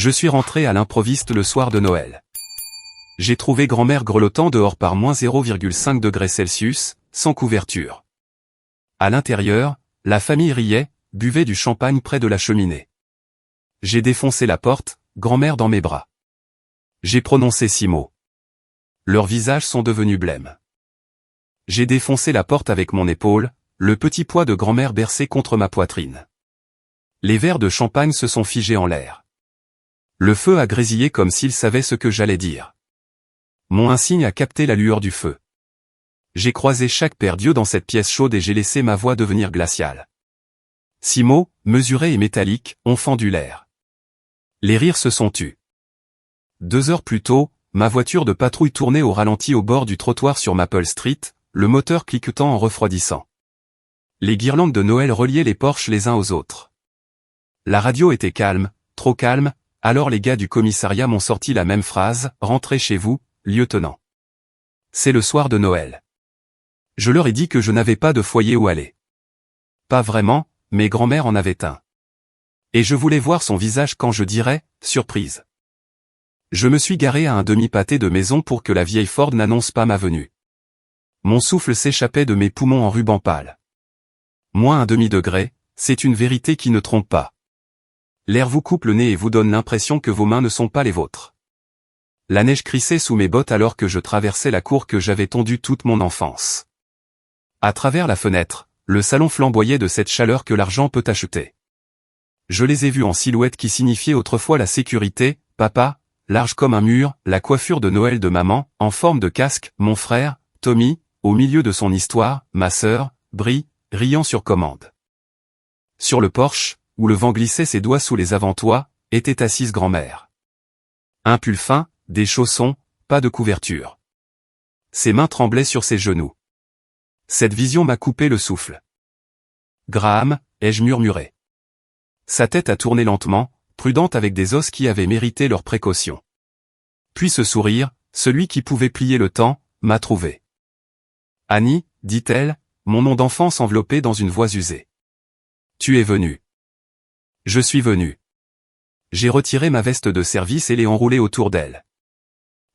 Je suis rentré à l'improviste le soir de Noël. J'ai trouvé grand-mère grelottant dehors par moins 0,5 degrés Celsius, sans couverture. À l'intérieur, la famille riait, buvait du champagne près de la cheminée. J'ai défoncé la porte, grand-mère dans mes bras. J'ai prononcé 6 mots. Leurs visages sont devenus blêmes. J'ai défoncé la porte avec mon épaule, le petit poids de grand-mère bercé contre ma poitrine. Les verres de champagne se sont figés en l'air. Le feu a grésillé comme s'il savait ce que j'allais dire. Mon insigne a capté la lueur du feu. J'ai croisé chaque paire d'yeux dans cette pièce chaude et j'ai laissé ma voix devenir glaciale. 6 mots, mesurés et métalliques, ont fendu l'air. Les rires se sont tus. 2 heures plus tôt, ma voiture de patrouille tournait au ralenti au bord du trottoir sur Maple Street, le moteur cliquetant en refroidissant. Les guirlandes de Noël reliaient les Porsche les uns aux autres. La radio était calme, trop calme, alors les gars du commissariat m'ont sorti la même phrase, « Rentrez chez vous, lieutenant. C'est le soir de Noël. » Je leur ai dit que je n'avais pas de foyer où aller. Pas vraiment, mais grand-mère en avait un. Et je voulais voir son visage quand je dirais, « Surprise. » Je me suis garé à un demi-pâté de maison pour que la vieille Ford n'annonce pas ma venue. Mon souffle s'échappait de mes poumons en ruban pâle. Moins 1/2 degré, c'est une vérité qui ne trompe pas. L'air vous coupe le nez et vous donne l'impression que vos mains ne sont pas les vôtres. La neige crissait sous mes bottes alors que je traversais la cour que j'avais tondue toute mon enfance. À travers la fenêtre, le salon flamboyait de cette chaleur que l'argent peut acheter. Je les ai vus en silhouette qui signifiait autrefois la sécurité, papa, large comme un mur, la coiffure de Noël de maman, en forme de casque, mon frère, Tommy, au milieu de son histoire, ma sœur, Brie, riant sur commande. Sur le porche, où le vent glissait ses doigts sous les avant-toits, était assise grand-mère. Un pull fin, des chaussons, pas de couverture. Ses mains tremblaient sur ses genoux. Cette vision m'a coupé le souffle. Graham, ai-je murmuré. Sa tête a tourné lentement, prudente avec des os qui avaient mérité leur précaution. Puis ce sourire, celui qui pouvait plier le temps, m'a trouvé. Annie, dit-elle, mon nom d'enfance enveloppé dans une voix usée. Tu es venu. Je suis venu. J'ai retiré ma veste de service et l'ai enroulée autour d'elle.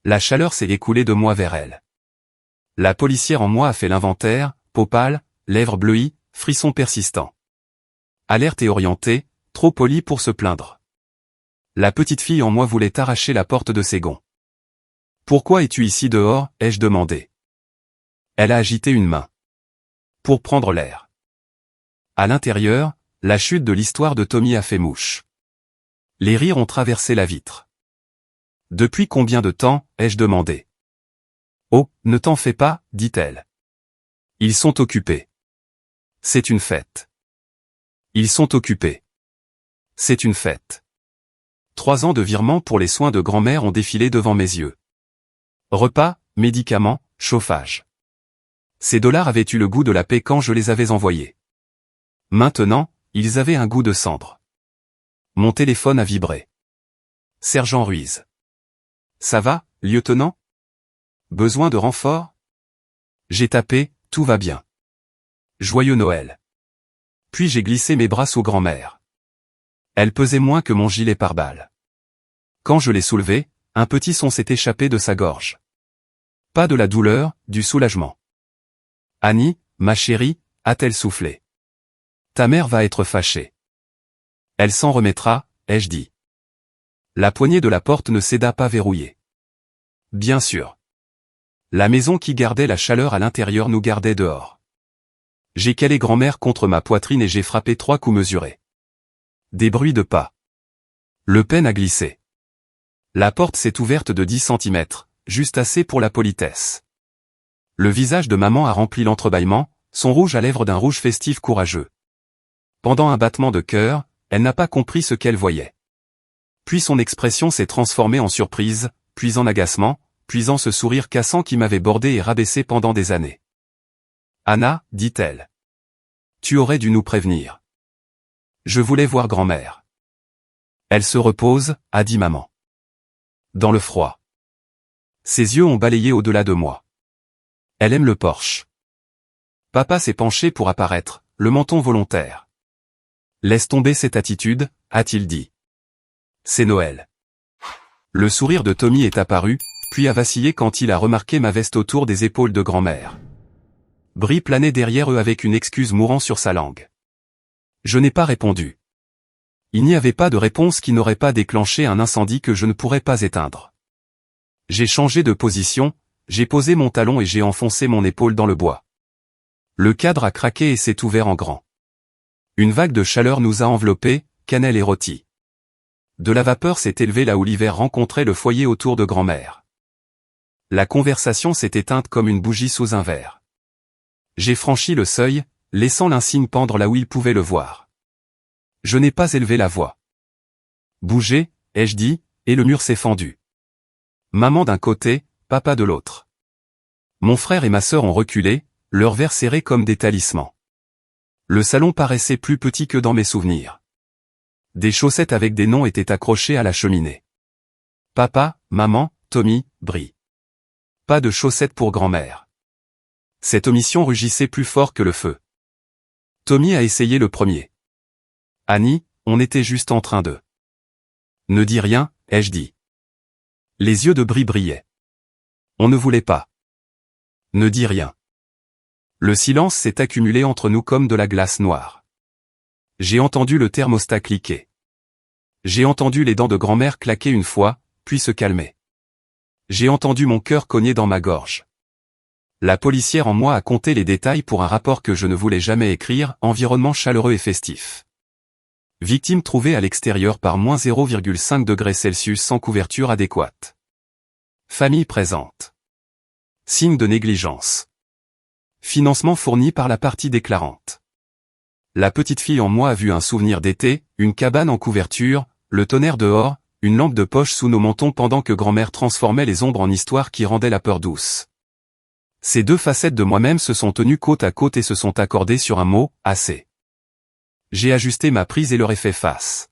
La chaleur s'est écoulée de moi vers elle. La policière en moi a fait l'inventaire, peau pâle, lèvres bleuies, frissons persistants. Alerte et orientée, trop polie pour se plaindre. La petite fille en moi voulait arracher la porte de ses gonds. Pourquoi es-tu ici dehors, ai-je demandé. Elle a agité une main. Pour prendre l'air. À l'intérieur, la chute de l'histoire de Tommy a fait mouche. Les rires ont traversé la vitre. Depuis combien de temps, ai-je demandé. Oh, ne t'en fais pas, dit-elle. Ils sont occupés. C'est une fête. Ils sont occupés. C'est une fête. 3 ans de virement pour les soins de grand-mère ont défilé devant mes yeux. Repas, médicaments, chauffage. Ces dollars avaient eu le goût de la paix quand je les avais envoyés. Maintenant, ils avaient un goût de cendre. Mon téléphone a vibré. Sergent Ruiz. Ça va, lieutenant? Besoin de renfort? J'ai tapé, tout va bien. Joyeux Noël. Puis j'ai glissé mes bras sous grand-mère. Elle pesait moins que mon gilet pare-balles. Quand je l'ai soulevée, un petit son s'est échappé de sa gorge. Pas de la douleur, du soulagement. Annie, ma chérie, a-t-elle soufflé. Ta mère va être fâchée. Elle s'en remettra, ai-je dit. La poignée de la porte ne céda pas verrouillée. Bien sûr. La maison qui gardait la chaleur à l'intérieur nous gardait dehors. J'ai calé grand-mère contre ma poitrine et j'ai frappé 3 coups mesurés. Des bruits de pas. Le peine a glissé. La porte s'est ouverte de 10 centimètres, juste assez pour la politesse. Le visage de maman a rempli l'entrebâillement, son rouge à lèvres d'un rouge festif courageux. Pendant un battement de cœur, elle n'a pas compris ce qu'elle voyait. Puis son expression s'est transformée en surprise, puis en agacement, puis en ce sourire cassant qui m'avait bordé et rabaissé pendant des années. Anna, dit-elle. Tu aurais dû nous prévenir. Je voulais voir grand-mère. Elle se repose, a dit maman. Dans le froid. Ses yeux ont balayé au-delà de moi. Elle aime le Porsche. Papa s'est penché pour apparaître, le menton volontaire. Laisse tomber cette attitude, a-t-il dit. C'est Noël. Le sourire de Tommy est apparu, puis a vacillé quand il a remarqué ma veste autour des épaules de grand-mère. Brie planait derrière eux avec une excuse mourant sur sa langue. Je n'ai pas répondu. Il n'y avait pas de réponse qui n'aurait pas déclenché un incendie que je ne pourrais pas éteindre. J'ai changé de position, j'ai posé mon talon et j'ai enfoncé mon épaule dans le bois. Le cadre a craqué et s'est ouvert en grand. Une vague de chaleur nous a enveloppés, cannelle et rôti. De la vapeur s'est élevée là où l'hiver rencontrait le foyer autour de grand-mère. La conversation s'est éteinte comme une bougie sous un verre. J'ai franchi le seuil, laissant l'insigne pendre là où il pouvait le voir. Je n'ai pas élevé la voix. Bougez, ai-je dit, et le mur s'est fendu. Maman d'un côté, papa de l'autre. Mon frère et ma sœur ont reculé, leurs verres serrés comme des talismans. Le salon paraissait plus petit que dans mes souvenirs. Des chaussettes avec des noms étaient accrochées à la cheminée. Papa, maman, Tommy, Brie. Pas de chaussettes pour grand-mère. Cette omission rugissait plus fort que le feu. Tommy a essayé le premier. Annie, on était juste en train de... Ne dis rien, ai-je dit. Les yeux de Brie brillaient. On ne voulait pas. Ne dis rien. Le silence s'est accumulé entre nous comme de la glace noire. J'ai entendu le thermostat cliquer. J'ai entendu les dents de grand-mère claquer une fois, puis se calmer. J'ai entendu mon cœur cogner dans ma gorge. La policière en moi a compté les détails pour un rapport que je ne voulais jamais écrire, environnement chaleureux et festif. Victime trouvée à l'extérieur par moins 0,5 degrés Celsius sans couverture adéquate. Famille présente. Signe de négligence. Financement fourni par la partie déclarante. La petite fille en moi a vu un souvenir d'été, une cabane en couverture, le tonnerre dehors, une lampe de poche sous nos mentons pendant que grand-mère transformait les ombres en histoires qui rendaient la peur douce. Ces deux facettes de moi-même se sont tenues côte à côte et se sont accordées sur un mot, assez. J'ai ajusté ma prise et leur ai fait face.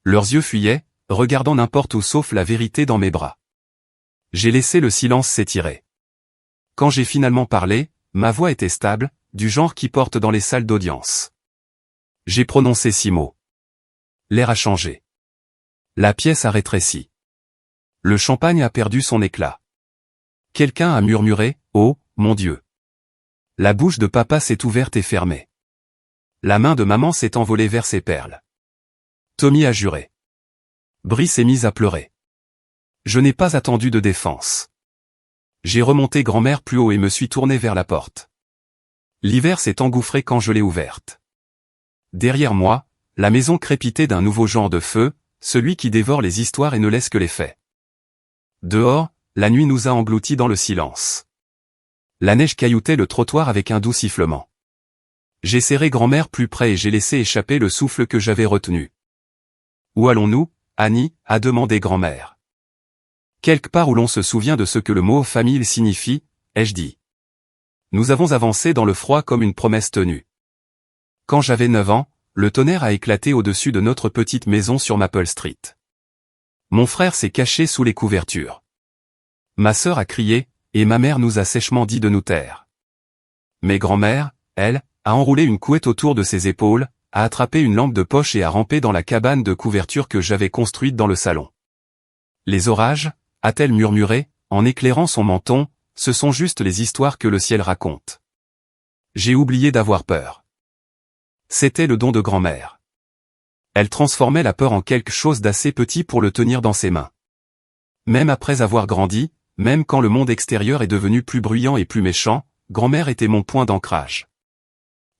Leurs yeux fuyaient, regardant n'importe où sauf la vérité dans mes bras. J'ai laissé le silence s'étirer. Quand j'ai finalement parlé, ma voix était stable, du genre qui porte dans les salles d'audience. J'ai prononcé 6 mots. L'air a changé. La pièce a rétréci. Le champagne a perdu son éclat. Quelqu'un a murmuré, « Oh, mon Dieu !» La bouche de papa s'est ouverte et fermée. La main de maman s'est envolée vers ses perles. Tommy a juré. Brie s'est mise à pleurer. Je n'ai pas attendu de défense. J'ai remonté grand-mère plus haut et me suis tourné vers la porte. L'hiver s'est engouffré quand je l'ai ouverte. Derrière moi, la maison crépitait d'un nouveau genre de feu, celui qui dévore les histoires et ne laisse que les faits. Dehors, la nuit nous a engloutis dans le silence. La neige cailloutait le trottoir avec un doux sifflement. J'ai serré grand-mère plus près et j'ai laissé échapper le souffle que j'avais retenu. Où allons-nous, Annie, a demandé grand-mère. Quelque part où l'on se souvient de ce que le mot famille signifie, ai-je dit. Nous avons avancé dans le froid comme une promesse tenue. Quand j'avais 9 ans, le tonnerre a éclaté au-dessus de notre petite maison sur Maple Street. Mon frère s'est caché sous les couvertures. Ma sœur a crié, et ma mère nous a sèchement dit de nous taire. Mais grand-mère, elle, a enroulé une couette autour de ses épaules, a attrapé une lampe de poche et a rampé dans la cabane de couverture que j'avais construite dans le salon. Les orages, a-t-elle murmuré, en éclairant son menton, ce sont juste les histoires que le ciel raconte. J'ai oublié d'avoir peur. C'était le don de grand-mère. Elle transformait la peur en quelque chose d'assez petit pour le tenir dans ses mains. Même après avoir grandi, même quand le monde extérieur est devenu plus bruyant et plus méchant, grand-mère était mon point d'ancrage.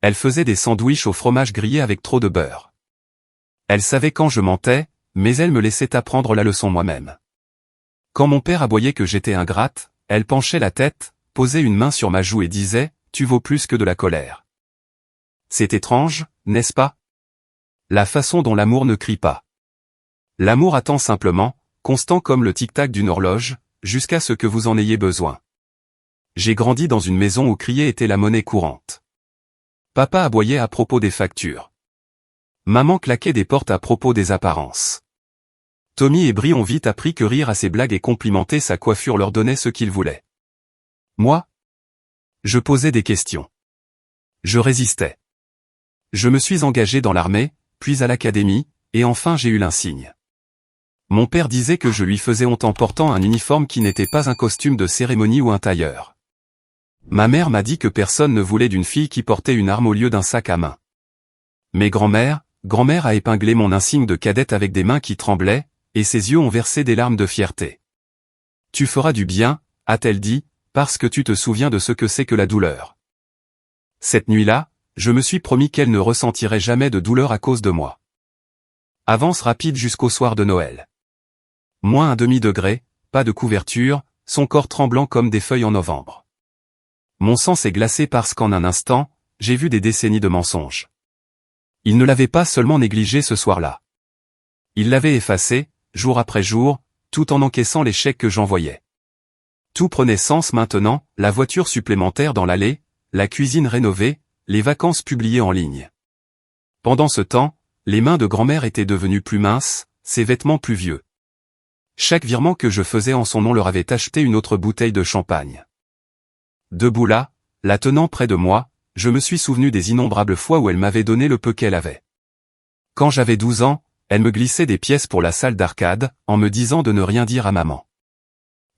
Elle faisait des sandwichs au fromage grillé avec trop de beurre. Elle savait quand je mentais, mais elle me laissait apprendre la leçon moi-même. Quand mon père aboyait que j'étais ingrate, elle penchait la tête, posait une main sur ma joue et disait, « Tu vaux plus que de la colère. » C'est étrange, n'est-ce pas? La façon dont l'amour ne crie pas. L'amour attend simplement, constant comme le tic-tac d'une horloge, jusqu'à ce que vous en ayez besoin. J'ai grandi dans une maison où crier était la monnaie courante. Papa aboyait à propos des factures. Maman claquait des portes à propos des apparences. Tommy et Brie ont vite appris que rire à ses blagues et complimenter sa coiffure leur donnait ce qu'ils voulaient. Moi? Je posais des questions. Je résistais. Je me suis engagé dans l'armée, puis à l'académie, et enfin j'ai eu l'insigne. Mon père disait que je lui faisais honte en portant un uniforme qui n'était pas un costume de cérémonie ou un tailleur. Ma mère m'a dit que personne ne voulait d'une fille qui portait une arme au lieu d'un sac à main. Mais grand-mère a épinglé mon insigne de cadette avec des mains qui tremblaient, et ses yeux ont versé des larmes de fierté. Tu feras du bien, a-t-elle dit, parce que tu te souviens de ce que c'est que la douleur. Cette nuit-là, je me suis promis qu'elle ne ressentirait jamais de douleur à cause de moi. Avance rapide jusqu'au soir de Noël. Moins 1/2 degré, pas de couverture, son corps tremblant comme des feuilles en novembre. Mon sang s'est glacé parce qu'en un instant, j'ai vu des décennies de mensonges. Il ne l'avait pas seulement négligé ce soir-là. Il l'avait effacé, jour après jour, tout en encaissant les chèques que j'envoyais. Tout prenait sens maintenant, la voiture supplémentaire dans l'allée, la cuisine rénovée, les vacances publiées en ligne. Pendant ce temps, les mains de grand-mère étaient devenues plus minces, ses vêtements plus vieux. Chaque virement que je faisais en son nom leur avait acheté une autre bouteille de champagne. Debout là, la tenant près de moi, je me suis souvenu des innombrables fois où elle m'avait donné le peu qu'elle avait. Quand j'avais 12 ans, elle me glissait des pièces pour la salle d'arcade, en me disant de ne rien dire à maman.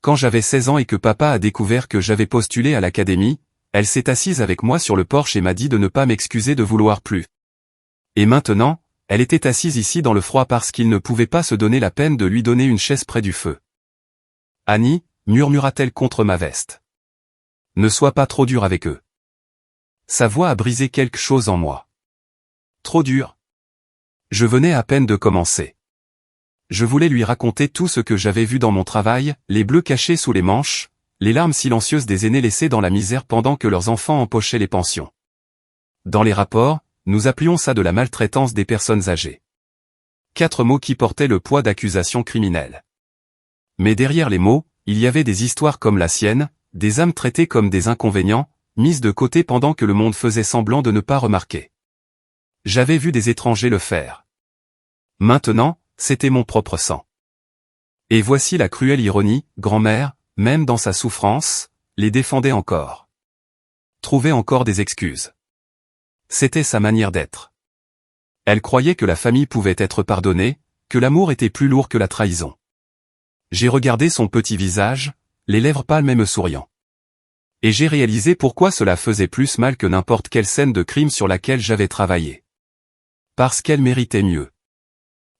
Quand j'avais 16 ans et que papa a découvert que j'avais postulé à l'académie, elle s'est assise avec moi sur le porche et m'a dit de ne pas m'excuser de vouloir plus. Et maintenant, elle était assise ici dans le froid parce qu'il ne pouvait pas se donner la peine de lui donner une chaise près du feu. Annie, murmura-t-elle contre ma veste. Ne sois pas trop dur avec eux. Sa voix a brisé quelque chose en moi. Trop dur. Je venais à peine de commencer. Je voulais lui raconter tout ce que j'avais vu dans mon travail, les bleus cachés sous les manches, les larmes silencieuses des aînés laissés dans la misère pendant que leurs enfants empochaient les pensions. Dans les rapports, nous appelions ça de la maltraitance des personnes âgées. 4 mots qui portaient le poids d'accusations criminelles. Mais derrière les mots, il y avait des histoires comme la sienne, des âmes traitées comme des inconvénients, mises de côté pendant que le monde faisait semblant de ne pas remarquer. J'avais vu des étrangers le faire. Maintenant, c'était mon propre sang. Et voici la cruelle ironie, grand-mère, même dans sa souffrance, les défendait encore. Trouvait encore des excuses. C'était sa manière d'être. Elle croyait que la famille pouvait être pardonnée, que l'amour était plus lourd que la trahison. J'ai regardé son petit visage, les lèvres pâles même souriant. Et j'ai réalisé pourquoi cela faisait plus mal que n'importe quelle scène de crime sur laquelle j'avais travaillé. Parce qu'elle méritait mieux.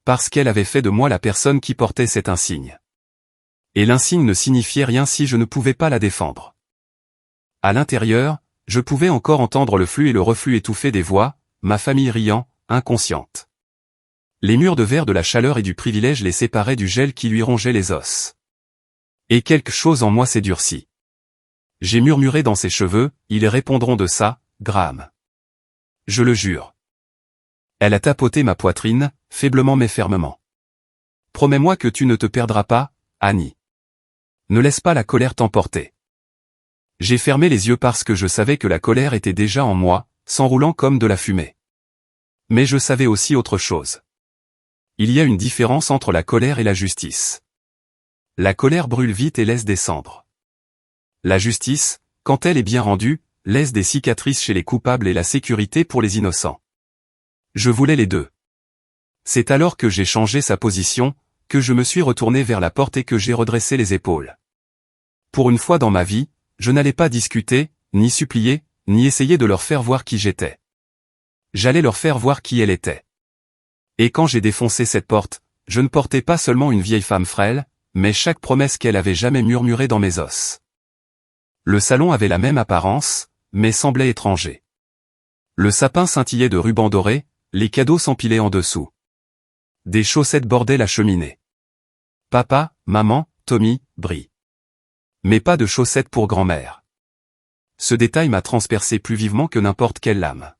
Parce qu'elle avait fait de moi la personne qui portait cet insigne. Et l'insigne ne signifiait rien si je ne pouvais pas la défendre. À l'intérieur, je pouvais encore entendre le flux et le reflux étouffé des voix, ma famille riant, inconsciente. Les murs de verre de la chaleur et du privilège les séparaient du gel qui lui rongeait les os. Et quelque chose en moi s'est durci. J'ai murmuré dans ses cheveux, ils répondront de ça, Graham. Je le jure. Elle a tapoté ma poitrine, faiblement mais fermement. Promets-moi que tu ne te perdras pas, Annie. Ne laisse pas la colère t'emporter. J'ai fermé les yeux parce que je savais que la colère était déjà en moi, s'enroulant comme de la fumée. Mais je savais aussi autre chose. Il y a une différence entre la colère et la justice. La colère brûle vite et laisse des cendres. La justice, quand elle est bien rendue, laisse des cicatrices chez les coupables et la sécurité pour les innocents. Je voulais les deux. C'est alors que j'ai changé sa position, que je me suis retourné vers la porte et que j'ai redressé les épaules. Pour une fois dans ma vie, je n'allais pas discuter, ni supplier, ni essayer de leur faire voir qui j'étais. J'allais leur faire voir qui elle était. Et quand j'ai défoncé cette porte, je ne portais pas seulement une vieille femme frêle, mais chaque promesse qu'elle avait jamais murmurée dans mes os. Le salon avait la même apparence, mais semblait étranger. Le sapin scintillait de rubans dorés, les cadeaux s'empilaient en dessous. Des chaussettes bordaient la cheminée. Papa, maman, Tommy, Brie. Mais pas de chaussettes pour grand-mère. Ce détail m'a transpercé plus vivement que n'importe quelle lame.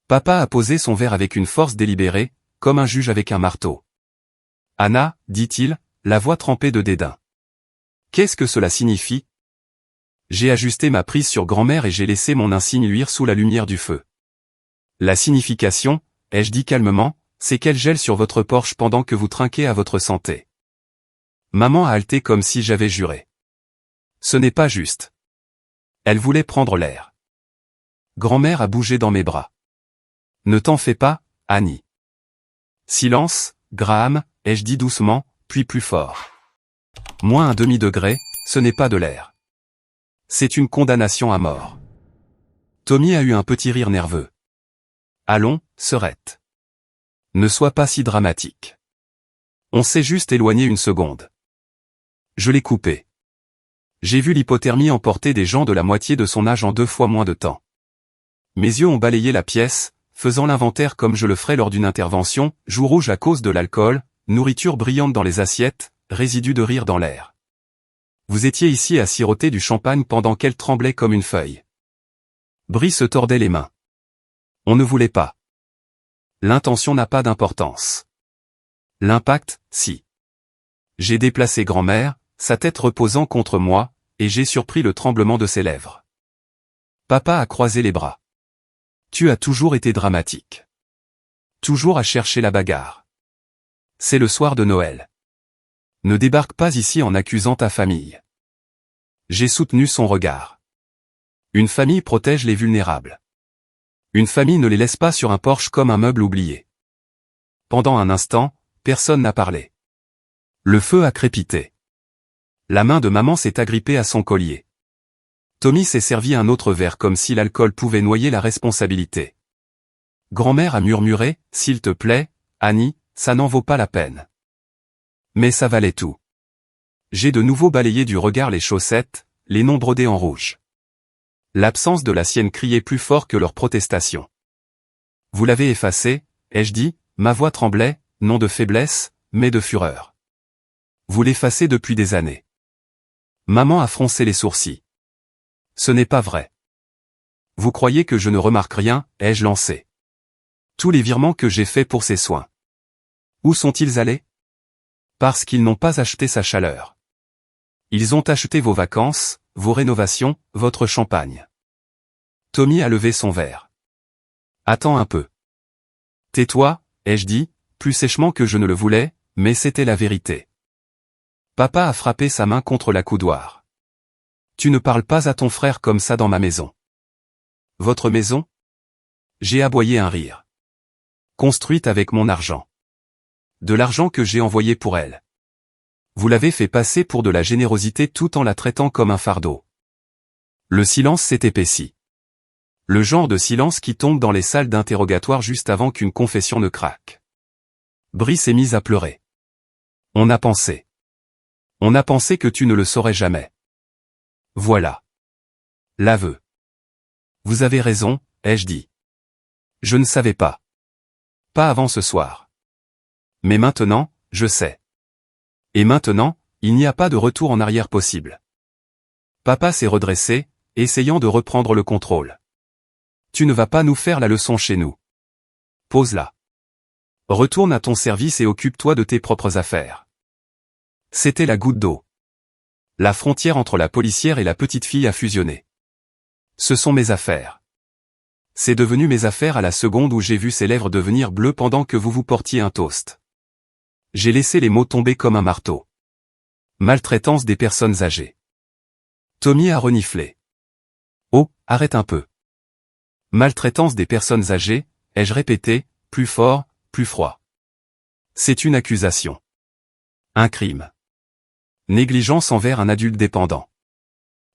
Papa a posé son verre avec une force délibérée, comme un juge avec un marteau. Anna, dit-il, la voix trempée de dédain. Qu'est-ce que cela signifie? J'ai ajusté ma prise sur grand-mère et j'ai laissé mon insigne luire sous la lumière du feu. La signification, ai-je dit calmement, c'est qu'elle gèle sur votre porche pendant que vous trinquez à votre santé. Maman a halté comme si j'avais juré. Ce n'est pas juste. Elle voulait prendre l'air. Grand-mère a bougé dans mes bras. Ne t'en fais pas, Annie. Silence, Graham, ai-je dit doucement, puis plus fort. Moins un demi-degré, ce n'est pas de l'air. C'est une condamnation à mort. Tommy a eu un petit rire nerveux. Allons, sœurette. Ne sois pas si dramatique. On s'est juste éloigné une seconde. Je l'ai coupé. J'ai vu l'hypothermie emporter des gens de la moitié de son âge en 2 fois moins de temps. Mes yeux ont balayé la pièce, faisant l'inventaire comme je le ferais lors d'une intervention, joues rouges à cause de l'alcool, nourriture brillante dans les assiettes, résidus de rire dans l'air. Vous étiez ici à siroter du champagne pendant qu'elle tremblait comme une feuille. Brie se tordait les mains. On ne voulait pas. L'intention n'a pas d'importance. L'impact, si. J'ai déplacé grand-mère, sa tête reposant contre moi, et j'ai surpris le tremblement de ses lèvres. Papa a croisé les bras. Tu as toujours été dramatique. Toujours à chercher la bagarre. C'est le soir de Noël. Ne débarque pas ici en accusant ta famille. J'ai soutenu son regard. Une famille protège les vulnérables. Une famille ne les laisse pas sur un porche comme un meuble oublié. Pendant un instant, personne n'a parlé. Le feu a crépité. La main de maman s'est agrippée à son collier. Tommy s'est servi un autre verre comme si l'alcool pouvait noyer la responsabilité. Grand-mère a murmuré, « S'il te plaît, Annie, ça n'en vaut pas la peine. » Mais ça valait tout. J'ai de nouveau balayé du regard les chaussettes, les noms brodés en rouge. L'absence de la sienne criait plus fort que leur protestation. « Vous l'avez effacé, ai-je dit ?» Ma voix tremblait, non de faiblesse, mais de fureur. « Vous l'effacez depuis des années. » Maman a froncé les sourcils. « Ce n'est pas vrai. Vous croyez que je ne remarque rien, ai-je lancé. Tous les virements que j'ai faits pour ses soins. Où sont-ils allés? Parce qu'ils n'ont pas acheté sa chaleur. Ils ont acheté vos vacances, vos rénovations, votre champagne. » Tommy a levé son verre. « Attends un peu. Tais-toi, ai-je dit, plus sèchement que je ne le voulais, mais c'était la vérité. » Papa a frappé sa main contre la coudoir. « Tu ne parles pas à ton frère comme ça dans ma maison. » « Votre maison? » J'ai aboyé un rire. « Construite avec mon argent. De l'argent que j'ai envoyé pour elle. Vous l'avez fait passer pour de la générosité tout en la traitant comme un fardeau. » Le silence s'est épaissi. Le genre de silence qui tombe dans les salles d'interrogatoire juste avant qu'une confession ne craque. Brie s'est mise à pleurer. « On a pensé. On a pensé que tu ne le saurais jamais. » Voilà. L'aveu. « Vous avez raison, ai-je dit. Je ne savais pas. Pas avant ce soir. Mais maintenant, je sais. Et maintenant, il n'y a pas de retour en arrière possible. » Papa s'est redressé, essayant de reprendre le contrôle. « Tu ne vas pas nous faire la leçon chez nous. Pose-la. Retourne à ton service et occupe-toi de tes propres affaires. » C'était la goutte d'eau. La frontière entre la policière et la petite fille a fusionné. Ce sont mes affaires. C'est devenu mes affaires à la seconde où j'ai vu ses lèvres devenir bleues pendant que vous portiez un toast. J'ai laissé les mots tomber comme un marteau. Maltraitance des personnes âgées. Tommy a reniflé. « Oh, arrête un peu. Maltraitance des personnes âgées, ai-je répété, plus fort, plus froid. C'est une accusation. Un crime. Négligence envers un adulte dépendant.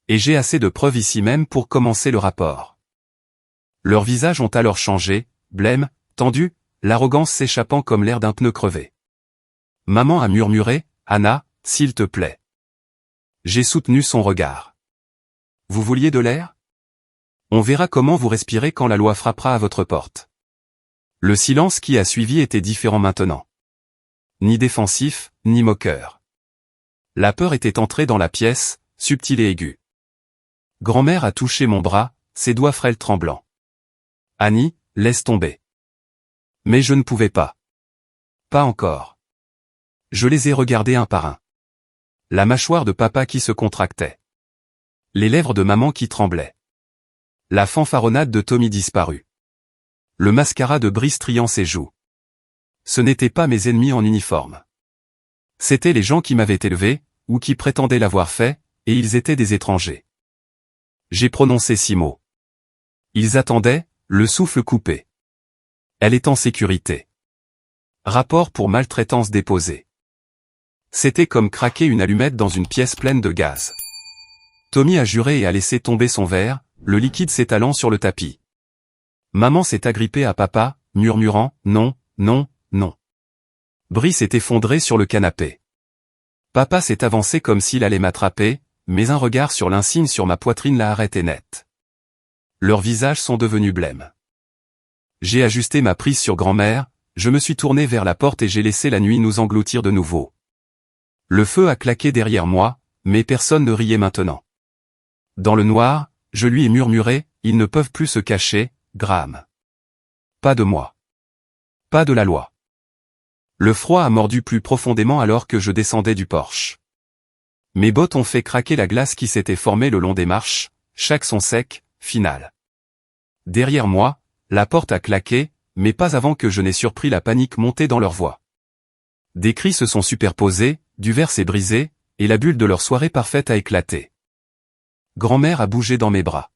Et j'ai assez de preuves ici même pour commencer le rapport. » Leurs visages ont alors changé, blêmes, tendus, l'arrogance s'échappant comme l'air d'un pneu crevé. Maman a murmuré, « Anna, s'il te plaît. » J'ai soutenu son regard. « Vous vouliez de l'air? On verra comment vous respirez quand la loi frappera à votre porte. » Le silence qui a suivi était différent maintenant. Ni défensif, ni moqueur. La peur était entrée dans la pièce, subtile et aiguë. Grand-mère a touché mon bras, ses doigts frêles tremblants. « Annie, laisse tomber. » Mais je ne pouvais pas. Pas encore. Je les ai regardés un par un. La mâchoire de papa qui se contractait. Les lèvres de maman qui tremblaient. La fanfaronnade de Tommy disparue. Le mascara de Brie striant ses joues. Ce n'étaient pas mes ennemis en uniforme. C'étaient les gens qui m'avaient élevé, ou qui prétendaient l'avoir fait, et ils étaient des étrangers. J'ai prononcé 6 mots. Ils attendaient, le souffle coupé. Elle est en sécurité. Rapport pour maltraitance déposé. C'était comme craquer une allumette dans une pièce pleine de gaz. Tommy a juré et a laissé tomber son verre, le liquide s'étalant sur le tapis. Maman s'est agrippée à papa, murmurant « Non, non, non ». Bri s'est effondré sur le canapé. Papa s'est avancé comme s'il allait m'attraper, mais un regard sur l'insigne sur ma poitrine l'a arrêté net. Leurs visages sont devenus blêmes. J'ai ajusté ma prise sur grand-mère, je me suis tourné vers la porte et j'ai laissé la nuit nous engloutir de nouveau. Le feu a claqué derrière moi, mais personne ne riait maintenant. Dans le noir, je lui ai murmuré, ils ne peuvent plus se cacher, Graham. Pas de moi. Pas de la loi. Le froid a mordu plus profondément alors que je descendais du porche. Mes bottes ont fait craquer la glace qui s'était formée le long des marches, chaque son sec, final. Derrière moi, la porte a claqué, mais pas avant que je n'ai surpris la panique monter dans leur voix. Des cris se sont superposés, du verre s'est brisé, et la bulle de leur soirée parfaite a éclaté. Grand-mère a bougé dans mes bras.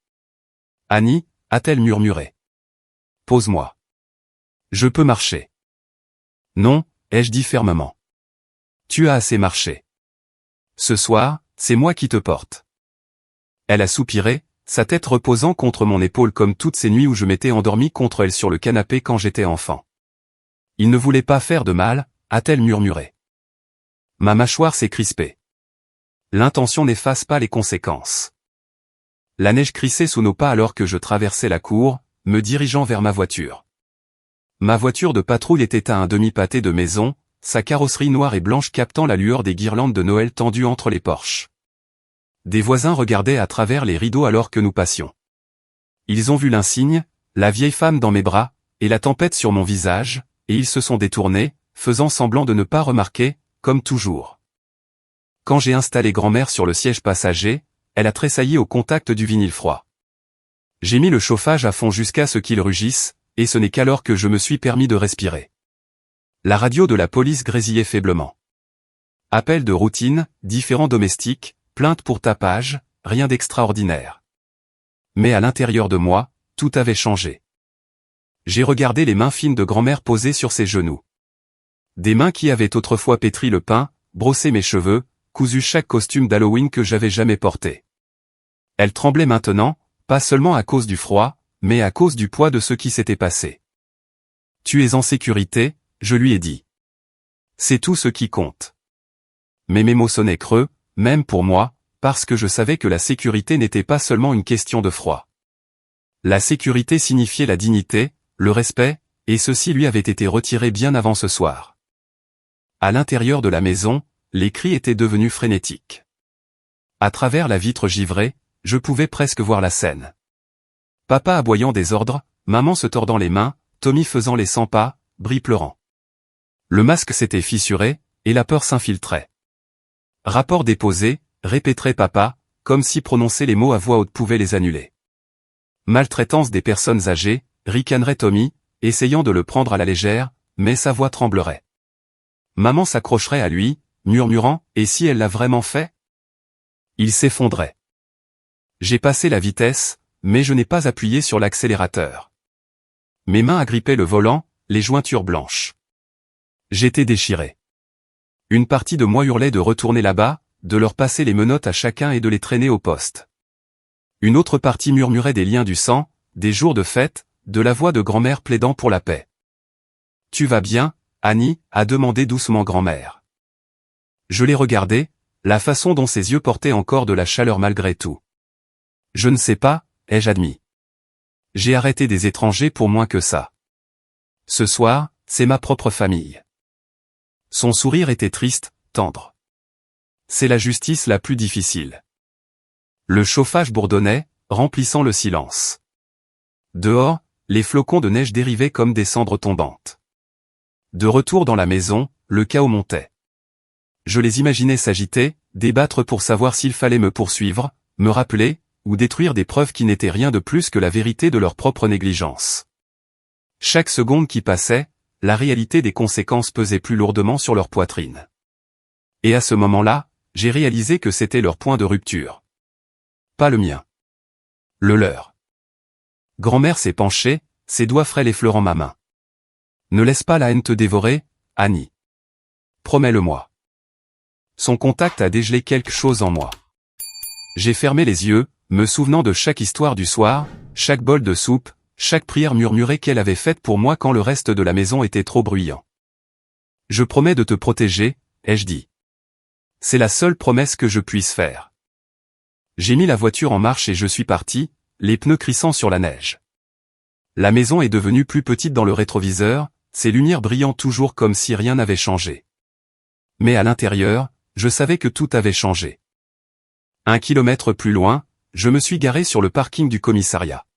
Annie, a-t-elle murmuré. Pose-moi. Je peux marcher. Non, ai-je dit fermement. Tu as assez marché. Ce soir, c'est moi qui te porte. Elle a soupiré, sa tête reposant contre mon épaule comme toutes ces nuits où je m'étais endormi contre elle sur le canapé quand j'étais enfant. Il ne voulait pas faire de mal, a-t-elle murmuré. Ma mâchoire s'est crispée. L'intention n'efface pas les conséquences. La neige crissait sous nos pas alors que je traversais la cour, me dirigeant vers ma voiture. Ma voiture de patrouille était à un demi-pâté de maison, sa carrosserie noire et blanche captant la lueur des guirlandes de Noël tendues entre les porches. Des voisins regardaient à travers les rideaux alors que nous passions. Ils ont vu l'insigne, la vieille femme dans mes bras, et la tempête sur mon visage, et ils se sont détournés, faisant semblant de ne pas remarquer, comme toujours. Quand j'ai installé grand-mère sur le siège passager, elle a tressailli au contact du vinyle froid. J'ai mis le chauffage à fond jusqu'à ce qu'il rugisse, et ce n'est qu'alors que je me suis permis de respirer. La radio de la police grésillait faiblement. Appel de routine, différents domestiques, plainte pour tapage, rien d'extraordinaire. Mais à l'intérieur de moi, tout avait changé. J'ai regardé les mains fines de grand-mère posées sur ses genoux. Des mains qui avaient autrefois pétri le pain, brossé mes cheveux, cousu chaque costume d'Halloween que j'avais jamais porté. Elle tremblait maintenant, pas seulement à cause du froid, mais à cause du poids de ce qui s'était passé. Tu es en sécurité, je lui ai dit. C'est tout ce qui compte. Mais mes mots sonnaient creux, même pour moi, parce que je savais que la sécurité n'était pas seulement une question de froid. La sécurité signifiait la dignité, le respect, et ceci lui avait été retiré bien avant ce soir. À l'intérieur de la maison, les cris étaient devenus frénétiques. À travers la vitre givrée, je pouvais presque voir la scène. Papa aboyant des ordres, maman se tordant les mains, Tommy faisant les 100 pas, Bri pleurant. Le masque s'était fissuré, et la peur s'infiltrait. Rapport déposé, répéterait papa, comme si prononcer les mots à voix haute pouvait les annuler. Maltraitance des personnes âgées, ricanerait Tommy, essayant de le prendre à la légère, mais sa voix tremblerait. Maman s'accrocherait à lui, murmurant « Et si elle l'a vraiment fait ?» Il s'effondrait. J'ai passé la vitesse, mais je n'ai pas appuyé sur l'accélérateur. Mes mains agrippaient le volant, les jointures blanches. J'étais déchiré. Une partie de moi hurlait de retourner là-bas, de leur passer les menottes à chacun et de les traîner au poste. Une autre partie murmurait des liens du sang, des jours de fête, de la voix de grand-mère plaidant pour la paix. « Tu vas bien, Annie ?» a demandé doucement grand-mère. Je l'ai regardée, la façon dont ses yeux portaient encore de la chaleur malgré tout. « Je ne sais pas », ai-je admis. J'ai arrêté des étrangers pour moins que ça. Ce soir, c'est ma propre famille. Son sourire était triste, tendre. C'est la justice la plus difficile. Le chauffage bourdonnait, remplissant le silence. Dehors, les flocons de neige dérivaient comme des cendres tombantes. De retour dans la maison, le chaos montait. Je les imaginais s'agiter, débattre pour savoir s'il fallait me poursuivre, me rappeler, ou détruire des preuves qui n'étaient rien de plus que la vérité de leur propre négligence. Chaque seconde qui passait, la réalité des conséquences pesait plus lourdement sur leur poitrine. Et à ce moment-là, j'ai réalisé que c'était leur point de rupture. Pas le mien. Le leur. Grand-mère s'est penchée, ses doigts frêles effleurant ma main. Ne laisse pas la haine te dévorer, Annie. Promets-le-moi. son contact a dégelé quelque chose en moi. J'ai fermé les yeux, me souvenant de chaque histoire du soir, chaque bol de soupe, chaque prière murmurée qu'elle avait faite pour moi quand le reste de la maison était trop bruyant. Je promets de te protéger, ai-je dit. C'est la seule promesse que je puisse faire. J'ai mis la voiture en marche et je suis parti, les pneus crissant sur la neige. La maison est devenue plus petite dans le rétroviseur, ses lumières brillant toujours comme si rien n'avait changé. Mais à l'intérieur, je savais que tout avait changé. 1 kilomètre plus loin, je me suis garé sur le parking du commissariat.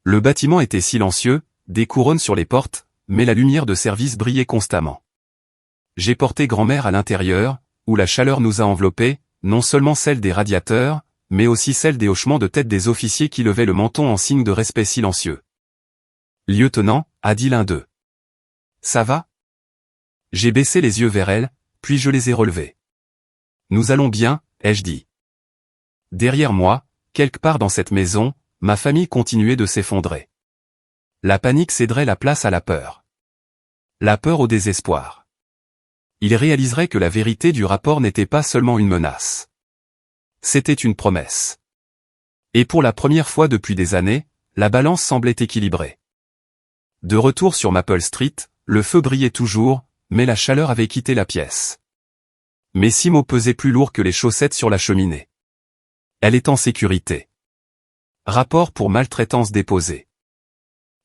Le bâtiment était silencieux, des couronnes sur les portes, mais la lumière de service brillait constamment. J'ai porté grand-mère à l'intérieur, où la chaleur nous a enveloppés, non seulement celle des radiateurs, mais aussi celle des hochements de tête des officiers qui levaient le menton en signe de respect silencieux. « Lieutenant » a dit l'un d'eux. « Ça va ?» J'ai baissé les yeux vers elle, puis je les ai relevés. « Nous allons bien » ai-je dit. Derrière moi, quelque part dans cette maison, ma famille continuait de s'effondrer. La panique céderait la place à la peur. La peur au désespoir. Ils réaliseraient que la vérité du rapport n'était pas seulement une menace. C'était une promesse. Et pour la première fois depuis des années, la balance semblait équilibrée. De retour sur Maple Street, le feu brillait toujours, mais la chaleur avait quitté la pièce. Mes 6 mots pesaient plus lourd que les chaussettes sur la cheminée. Elle est en sécurité. Rapport pour maltraitance déposé.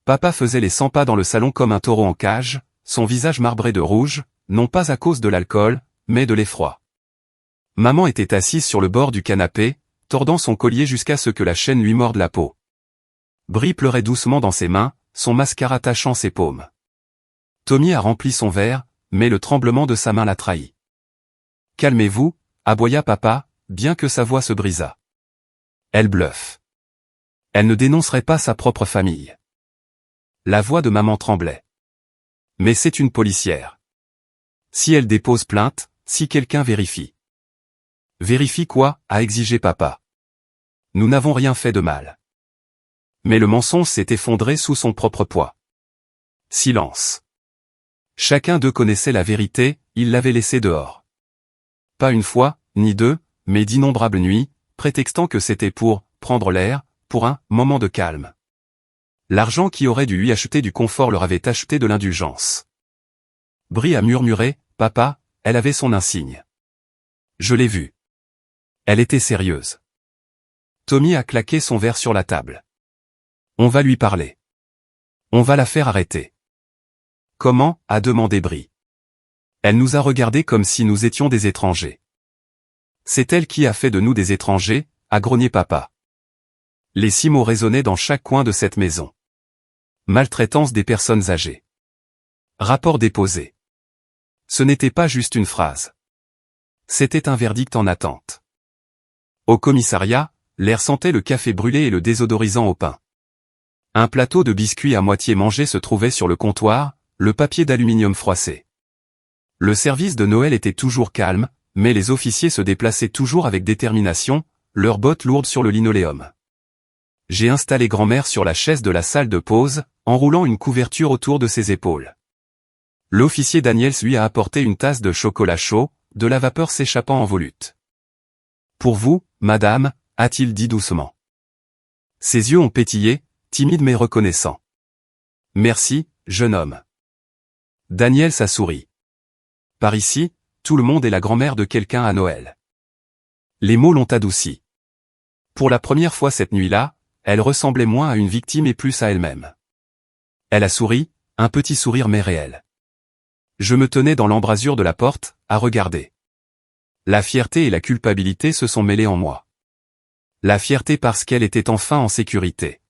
Papa faisait les 100 pas dans le salon comme un taureau en cage, son visage marbré de rouge, non pas à cause de l'alcool, mais de l'effroi. Maman était assise sur le bord du canapé, tordant son collier jusqu'à ce que la chaîne lui morde la peau. Brie pleurait doucement dans ses mains, son mascara tachant ses paumes. Tommy a rempli son verre, mais le tremblement de sa main l'a trahi. « Calmez-vous » aboya papa, bien que sa voix se brisât. Elle bluffe. Elle ne dénoncerait pas sa propre famille. La voix de maman tremblait. Mais c'est une policière. Si elle dépose plainte, si quelqu'un vérifie. Vérifie quoi, a exigé papa. Nous n'avons rien fait de mal. Mais le mensonge s'est effondré sous son propre poids. Silence. Chacun d'eux connaissait la vérité, il l'avait laissée dehors. Pas une fois, ni deux, mais d'innombrables nuits, prétextant que c'était pour prendre l'air, pour un moment de calme. L'argent qui aurait dû lui acheter du confort leur avait acheté de l'indulgence. Brie a murmuré, « Papa, elle avait son insigne. » Je l'ai vue. Elle était sérieuse. Tommy a claqué son verre sur la table. On va lui parler. On va la faire arrêter. Comment, a demandé Brie. Elle nous a regardés comme si nous étions des étrangers. C'est elle qui a fait de nous des étrangers, a grogné papa. Les 6 mots résonnaient dans chaque coin de cette maison. Maltraitance des personnes âgées. Rapport déposé. Ce n'était pas juste une phrase. C'était un verdict en attente. Au commissariat, l'air sentait le café brûlé et le désodorisant au pain. Un plateau de biscuits à moitié mangé se trouvait sur le comptoir, le papier d'aluminium froissé. Le service de Noël était toujours calme, mais les officiers se déplaçaient toujours avec détermination, leurs bottes lourdes sur le linoléum. J'ai installé grand-mère sur la chaise de la salle de pause, enroulant une couverture autour de ses épaules. L'officier Daniels lui a apporté une tasse de chocolat chaud, de la vapeur s'échappant en volute. « Pour vous, madame » a-t-il dit doucement. Ses yeux ont pétillé, timides mais reconnaissants. « Merci, jeune homme. » Daniels a souri. Par ici, tout le monde est la grand-mère de quelqu'un à Noël. Les mots l'ont adouci. Pour la première fois cette nuit-là, elle ressemblait moins à une victime et plus à elle-même. Elle a souri, un petit sourire mais réel. Je me tenais dans l'embrasure de la porte, à regarder. La fierté et la culpabilité se sont mêlées en moi. La fierté parce qu'elle était enfin en sécurité.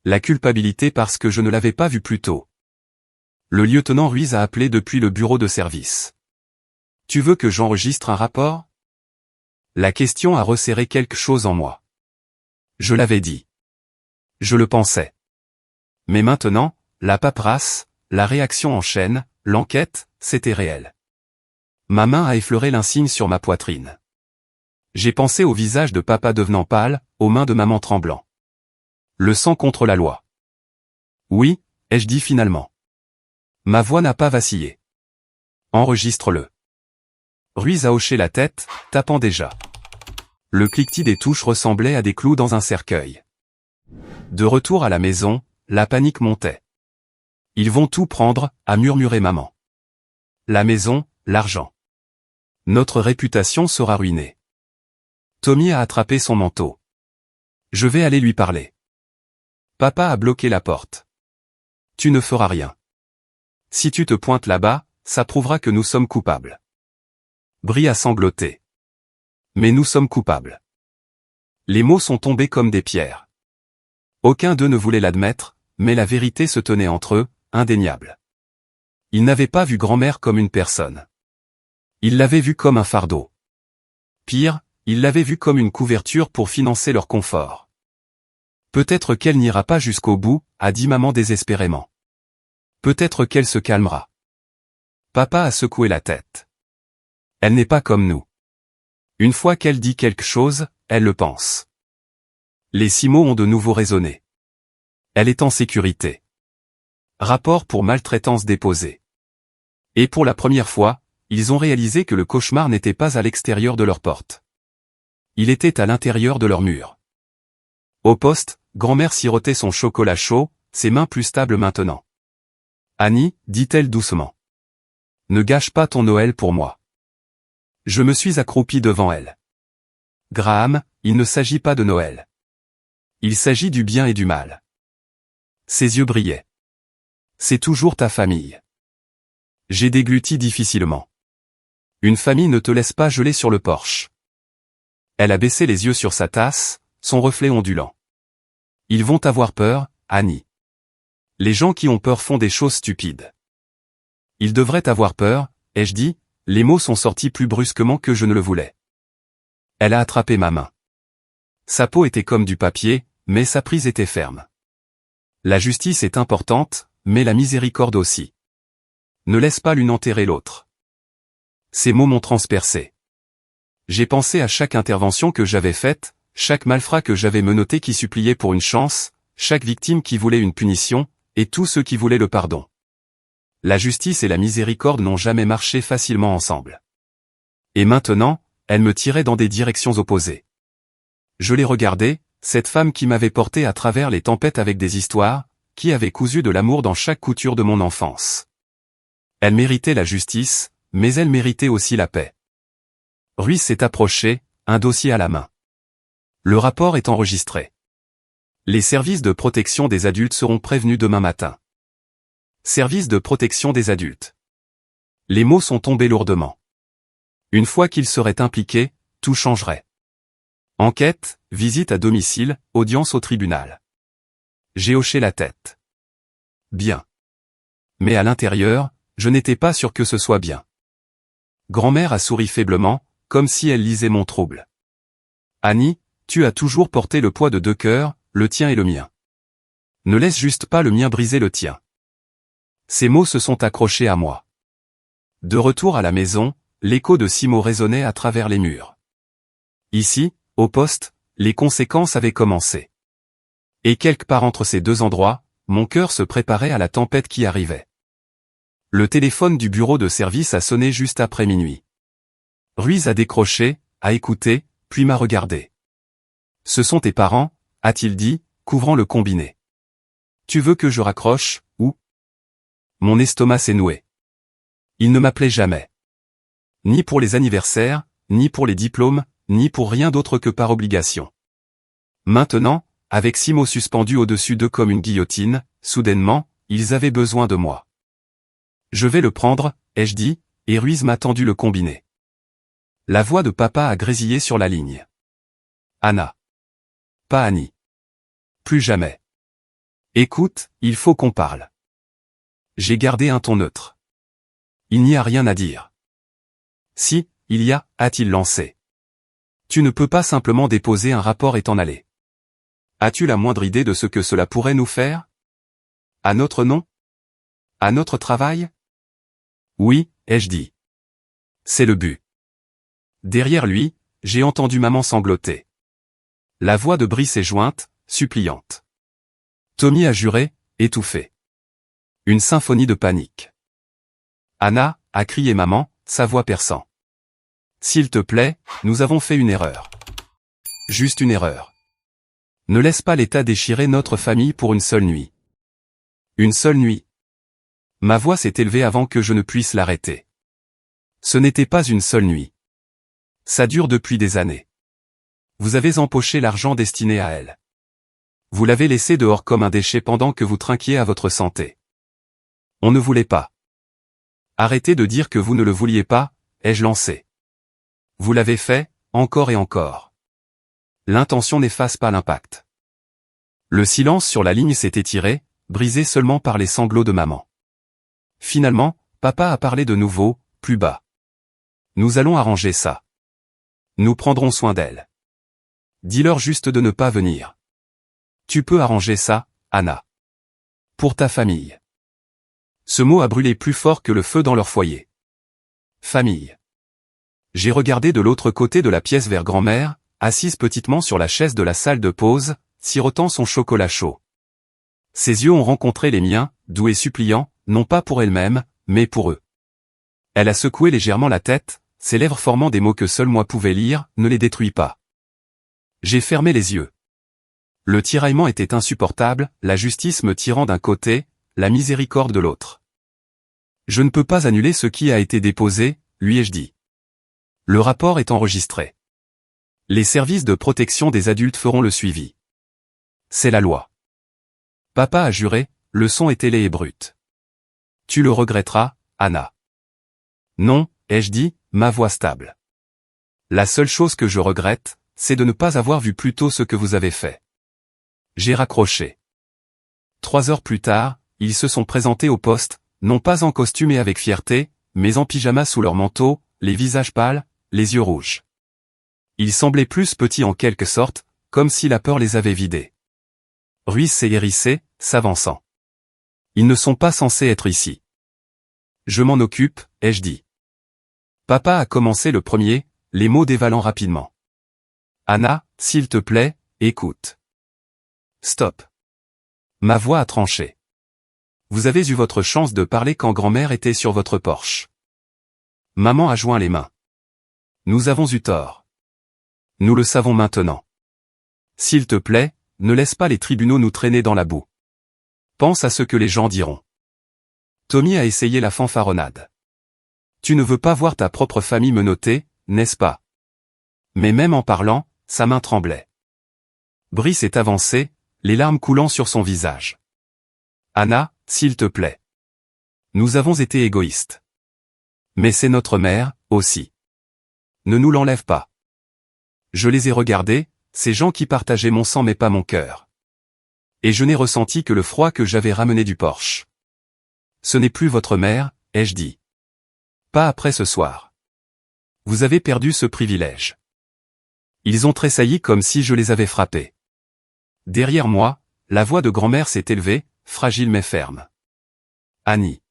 La culpabilité parce que je ne l'avais pas vue plus tôt. Le lieutenant Ruiz a appelé depuis le bureau de service. « Tu veux que j'enregistre un rapport ?» La question a resserré quelque chose en moi. Je l'avais dit. Je le pensais. Mais maintenant, la paperasse, la réaction en chaîne, l'enquête, c'était réel. Ma main a effleuré l'insigne sur ma poitrine. J'ai pensé au visage de papa devenant pâle, aux mains de maman tremblant. Le sang contre la loi. Oui, ai-je dit finalement. Ma voix n'a pas vacillé. Enregistre-le. Ruiz a hoché la tête, tapant déjà. Le cliquetis des touches ressemblait à des clous dans un cercueil. De retour à la maison, la panique montait. Ils vont tout prendre, a murmuré maman. La maison, l'argent. Notre réputation sera ruinée. Tommy a attrapé son manteau. Je vais aller lui parler. Papa a bloqué la porte. Tu ne feras rien. Si tu te pointes là-bas, ça prouvera que nous sommes coupables. Bri a sangloté. Mais nous sommes coupables. Les mots sont tombés comme des pierres. Aucun d'eux ne voulait l'admettre, mais la vérité se tenait entre eux, indéniable. Ils n'avaient pas vu grand-mère comme une personne. Ils l'avaient vue comme un fardeau. Pire, ils l'avaient vue comme une couverture pour financer leur confort. Peut-être qu'elle n'ira pas jusqu'au bout, a dit maman désespérément. Peut-être qu'elle se calmera. Papa a secoué la tête. Elle n'est pas comme nous. Une fois qu'elle dit quelque chose, elle le pense. Les 6 mots ont de nouveau résonné. Elle est en sécurité. Rapport pour maltraitance déposé. Et pour la première fois, ils ont réalisé que le cauchemar n'était pas à l'extérieur de leur porte. Il était à l'intérieur de leur mur. Au poste, grand-mère sirotait son chocolat chaud, ses mains plus stables maintenant. Annie, dit-elle doucement. Ne gâche pas ton Noël pour moi. Je me suis accroupi devant elle. Graham, il ne s'agit pas de Noël. Il s'agit du bien et du mal. Ses yeux brillaient. C'est toujours ta famille. J'ai dégluti difficilement. Une famille ne te laisse pas geler sur le porche. Elle a baissé les yeux sur sa tasse, son reflet ondulant. Ils vont avoir peur, Annie. Les gens qui ont peur font des choses stupides. Ils devraient avoir peur, ai-je dit, les mots sont sortis plus brusquement que je ne le voulais. Elle a attrapé ma main. Sa peau était comme du papier, mais sa prise était ferme. La justice est importante, mais la miséricorde aussi. Ne laisse pas l'une enterrer l'autre. Ces mots m'ont transpercé. J'ai pensé à chaque intervention que j'avais faite, chaque malfrat que j'avais menotté qui suppliait pour une chance, chaque victime qui voulait une punition, et tous ceux qui voulaient le pardon. La justice et la miséricorde n'ont jamais marché facilement ensemble. Et maintenant, elle me tirait dans des directions opposées. Je l'ai regardée, cette femme qui m'avait porté à travers les tempêtes avec des histoires, qui avait cousu de l'amour dans chaque couture de mon enfance. Elle méritait la justice, mais elle méritait aussi la paix. Ruiz s'est approché, un dossier à la main. Le rapport est enregistré. Les services de protection des adultes seront prévenus demain matin. Service de protection des adultes. Les mots sont tombés lourdement. Une fois qu'ils seraient impliqués, tout changerait. Enquête, visite à domicile, audience au tribunal. J'ai hoché la tête. Bien. Mais à l'intérieur, je n'étais pas sûr que ce soit bien. Grand-mère a souri faiblement, comme si elle lisait mon trouble. Annie, tu as toujours porté le poids de 2 cœurs, le tien et le mien. Ne laisse juste pas le mien briser le tien. Ces mots se sont accrochés à moi. De retour à la maison, l'écho de 6 mots résonnait à travers les murs. Ici, au poste, les conséquences avaient commencé. Et quelque part entre ces 2 endroits, mon cœur se préparait à la tempête qui arrivait. Le téléphone du bureau de service a sonné juste après minuit. Ruiz a décroché, a écouté, puis m'a regardé. Ce sont tes parents, a-t-il dit, couvrant le combiné. Tu veux que je raccroche, ou? Mon estomac s'est noué. Il ne m'appelait jamais. Ni pour les anniversaires, ni pour les diplômes, ni pour rien d'autre que par obligation. Maintenant, avec 6 mots suspendus au-dessus d'eux comme une guillotine, soudainement, ils avaient besoin de moi. Je vais le prendre, ai-je dit, et Ruiz m'a tendu le combiné. La voix de papa a grésillé sur la ligne. Anna. Pas Annie. Plus jamais. Écoute, il faut qu'on parle. J'ai gardé un ton neutre. Il n'y a rien à dire. Si, il y a, a-t-il lancé. Tu ne peux pas simplement déposer un rapport et t'en aller. As-tu la moindre idée de ce que cela pourrait nous faire? À notre nom? À notre travail? Oui, ai-je dit. C'est le but. Derrière lui, j'ai entendu maman sangloter. La voix de Brice est jointe, suppliante. Tommy a juré, étouffé. Une symphonie de panique. Anna, a crié maman, sa voix perçant. S'il te plaît, nous avons fait une erreur. Juste une erreur. Ne laisse pas l'État déchirer notre famille pour une seule nuit. Une seule nuit. Ma voix s'est élevée avant que je ne puisse l'arrêter. Ce n'était pas une seule nuit. Ça dure depuis des années. Vous avez empoché l'argent destiné à elle. Vous l'avez laissé dehors comme un déchet pendant que vous trinquiez à votre santé. On ne voulait pas. Arrêtez de dire que vous ne le vouliez pas, ai-je lancé. Vous l'avez fait, encore et encore. L'intention n'efface pas l'impact. Le silence sur la ligne s'est étiré, brisé seulement par les sanglots de maman. Finalement, papa a parlé de nouveau, plus bas. Nous allons arranger ça. Nous prendrons soin d'elle. Dis-leur juste de ne pas venir. Tu peux arranger ça, Anna. Pour ta famille. Ce mot a brûlé plus fort que le feu dans leur foyer. Famille. J'ai regardé de l'autre côté de la pièce vers grand-mère, assise petitement sur la chaise de la salle de pause, sirotant son chocolat chaud. Ses yeux ont rencontré les miens, doux et suppliants, non pas pour elle-même, mais pour eux. Elle a secoué légèrement la tête, ses lèvres formant des mots que seul moi pouvais lire, ne les détruis pas. J'ai fermé les yeux. Le tiraillement était insupportable, la justice me tirant d'un côté, la miséricorde de l'autre. Je ne peux pas annuler ce qui a été déposé, lui ai-je dit. Le rapport est enregistré. Les services de protection des adultes feront le suivi. C'est la loi. Papa a juré, le son était laid et brut. Tu le regretteras, Anna. Non, ai-je dit, ma voix stable. La seule chose que je regrette, c'est de ne pas avoir vu plus tôt ce que vous avez fait. J'ai raccroché. 3 heures plus tard, ils se sont présentés au poste, non pas en costume et avec fierté, mais en pyjama sous leur manteau, les visages pâles, les yeux rouges. Ils semblaient plus petits en quelque sorte, comme si la peur les avait vidés. Ruiz s'est hérissé, s'avançant. Ils ne sont pas censés être ici. Je m'en occupe, ai-je dit. Papa a commencé le premier, les mots dévalant rapidement. Anna, s'il te plaît, écoute. Stop. Ma voix a tranché. Vous avez eu votre chance de parler quand grand-mère était sur votre porche. Maman a joint les mains. Nous avons eu tort. Nous le savons maintenant. S'il te plaît, ne laisse pas les tribunaux nous traîner dans la boue. Pense à ce que les gens diront. Tommy a essayé la fanfaronnade. Tu ne veux pas voir ta propre famille menottée, n'est-ce pas? Mais même en parlant, sa main tremblait. Brice est avancé, les larmes coulant sur son visage. Anna, s'il te plaît. Nous avons été égoïstes. Mais c'est notre mère, aussi. Ne nous l'enlève pas. Je les ai regardés, ces gens qui partageaient mon sang mais pas mon cœur. Et je n'ai ressenti que le froid que j'avais ramené du porche. Ce n'est plus votre mère, ai-je dit. Pas après ce soir. Vous avez perdu ce privilège. Ils ont tressailli comme si je les avais frappés. Derrière moi, la voix de grand-mère s'est élevée, fragile mais ferme. Annie.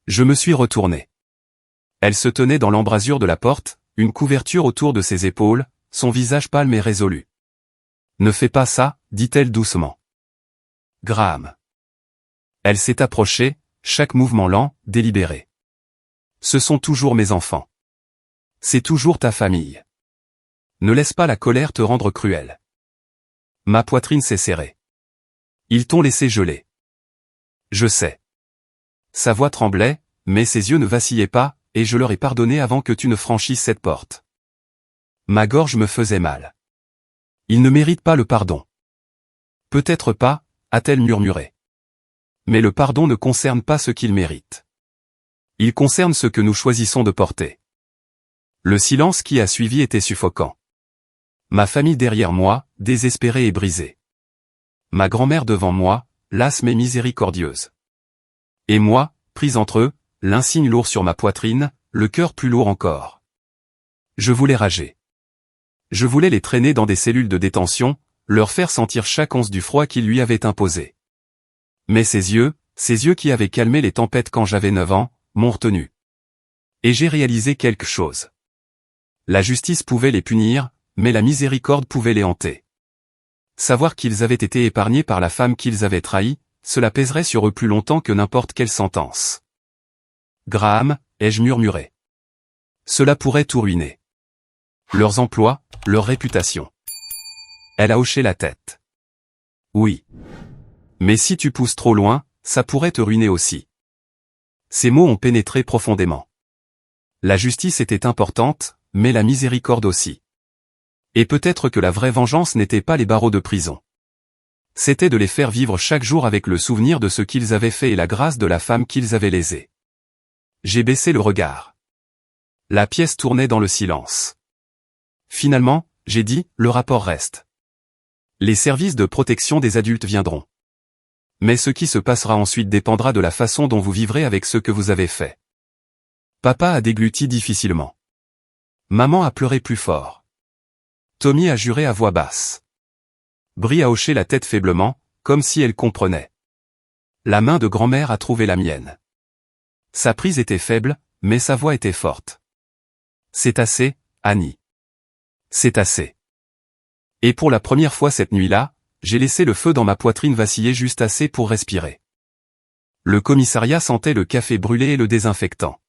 Je me suis retourné. Elle se tenait dans l'embrasure de la porte, une couverture autour de ses épaules, son visage pâle mais résolu. Ne fais pas ça, dit-elle doucement. Graham. Elle s'est approchée, chaque mouvement lent, délibéré. Ce sont toujours mes enfants. C'est toujours ta famille. Ne laisse pas la colère te rendre cruel. Ma poitrine s'est serrée. Ils t'ont laissé geler. Je sais. Sa voix tremblait, mais ses yeux ne vacillaient pas, et je leur ai pardonné avant que tu ne franchisses cette porte. Ma gorge me faisait mal. Ils ne méritent pas le pardon. Peut-être pas, a-t-elle murmuré. Mais le pardon ne concerne pas ce qu'ils méritent. Il concerne ce que nous choisissons de porter. Le silence qui a suivi était suffocant. Ma famille derrière moi, désespérée et brisée. Ma grand-mère devant moi, lasse mais miséricordieuse. Et moi, prise entre eux, l'insigne lourd sur ma poitrine, le cœur plus lourd encore. Je voulais rager. Je voulais les traîner dans des cellules de détention, leur faire sentir chaque once du froid qu'ils lui avaient imposé. Mais ces yeux qui avaient calmé les tempêtes quand j'avais 9 ans, m'ont retenu. Et j'ai réalisé quelque chose. La justice pouvait les punir, mais la miséricorde pouvait les hanter. Savoir qu'ils avaient été épargnés par la femme qu'ils avaient trahie, cela pèserait sur eux plus longtemps que n'importe quelle sentence. Graham, ai-je murmuré. Cela pourrait tout ruiner. Leurs emplois, leur réputation. Elle a hoché la tête. Oui. Mais si tu pousses trop loin, ça pourrait te ruiner aussi. Ces mots ont pénétré profondément. La justice était importante, mais la miséricorde aussi. Et peut-être que la vraie vengeance n'était pas les barreaux de prison. C'était de les faire vivre chaque jour avec le souvenir de ce qu'ils avaient fait et la grâce de la femme qu'ils avaient lésée. J'ai baissé le regard. La pièce tournait dans le silence. Finalement, j'ai dit, le rapport reste. Les services de protection des adultes viendront. Mais ce qui se passera ensuite dépendra de la façon dont vous vivrez avec ce que vous avez fait. Papa a dégluti difficilement. Maman a pleuré plus fort. Tommy a juré à voix basse. Brie a hoché la tête faiblement, comme si elle comprenait. La main de grand-mère a trouvé la mienne. Sa prise était faible, mais sa voix était forte. C'est assez, Annie. C'est assez. Et pour la première fois cette nuit-là, j'ai laissé le feu dans ma poitrine vaciller juste assez pour respirer. Le commissariat sentait le café brûlé et le désinfectant.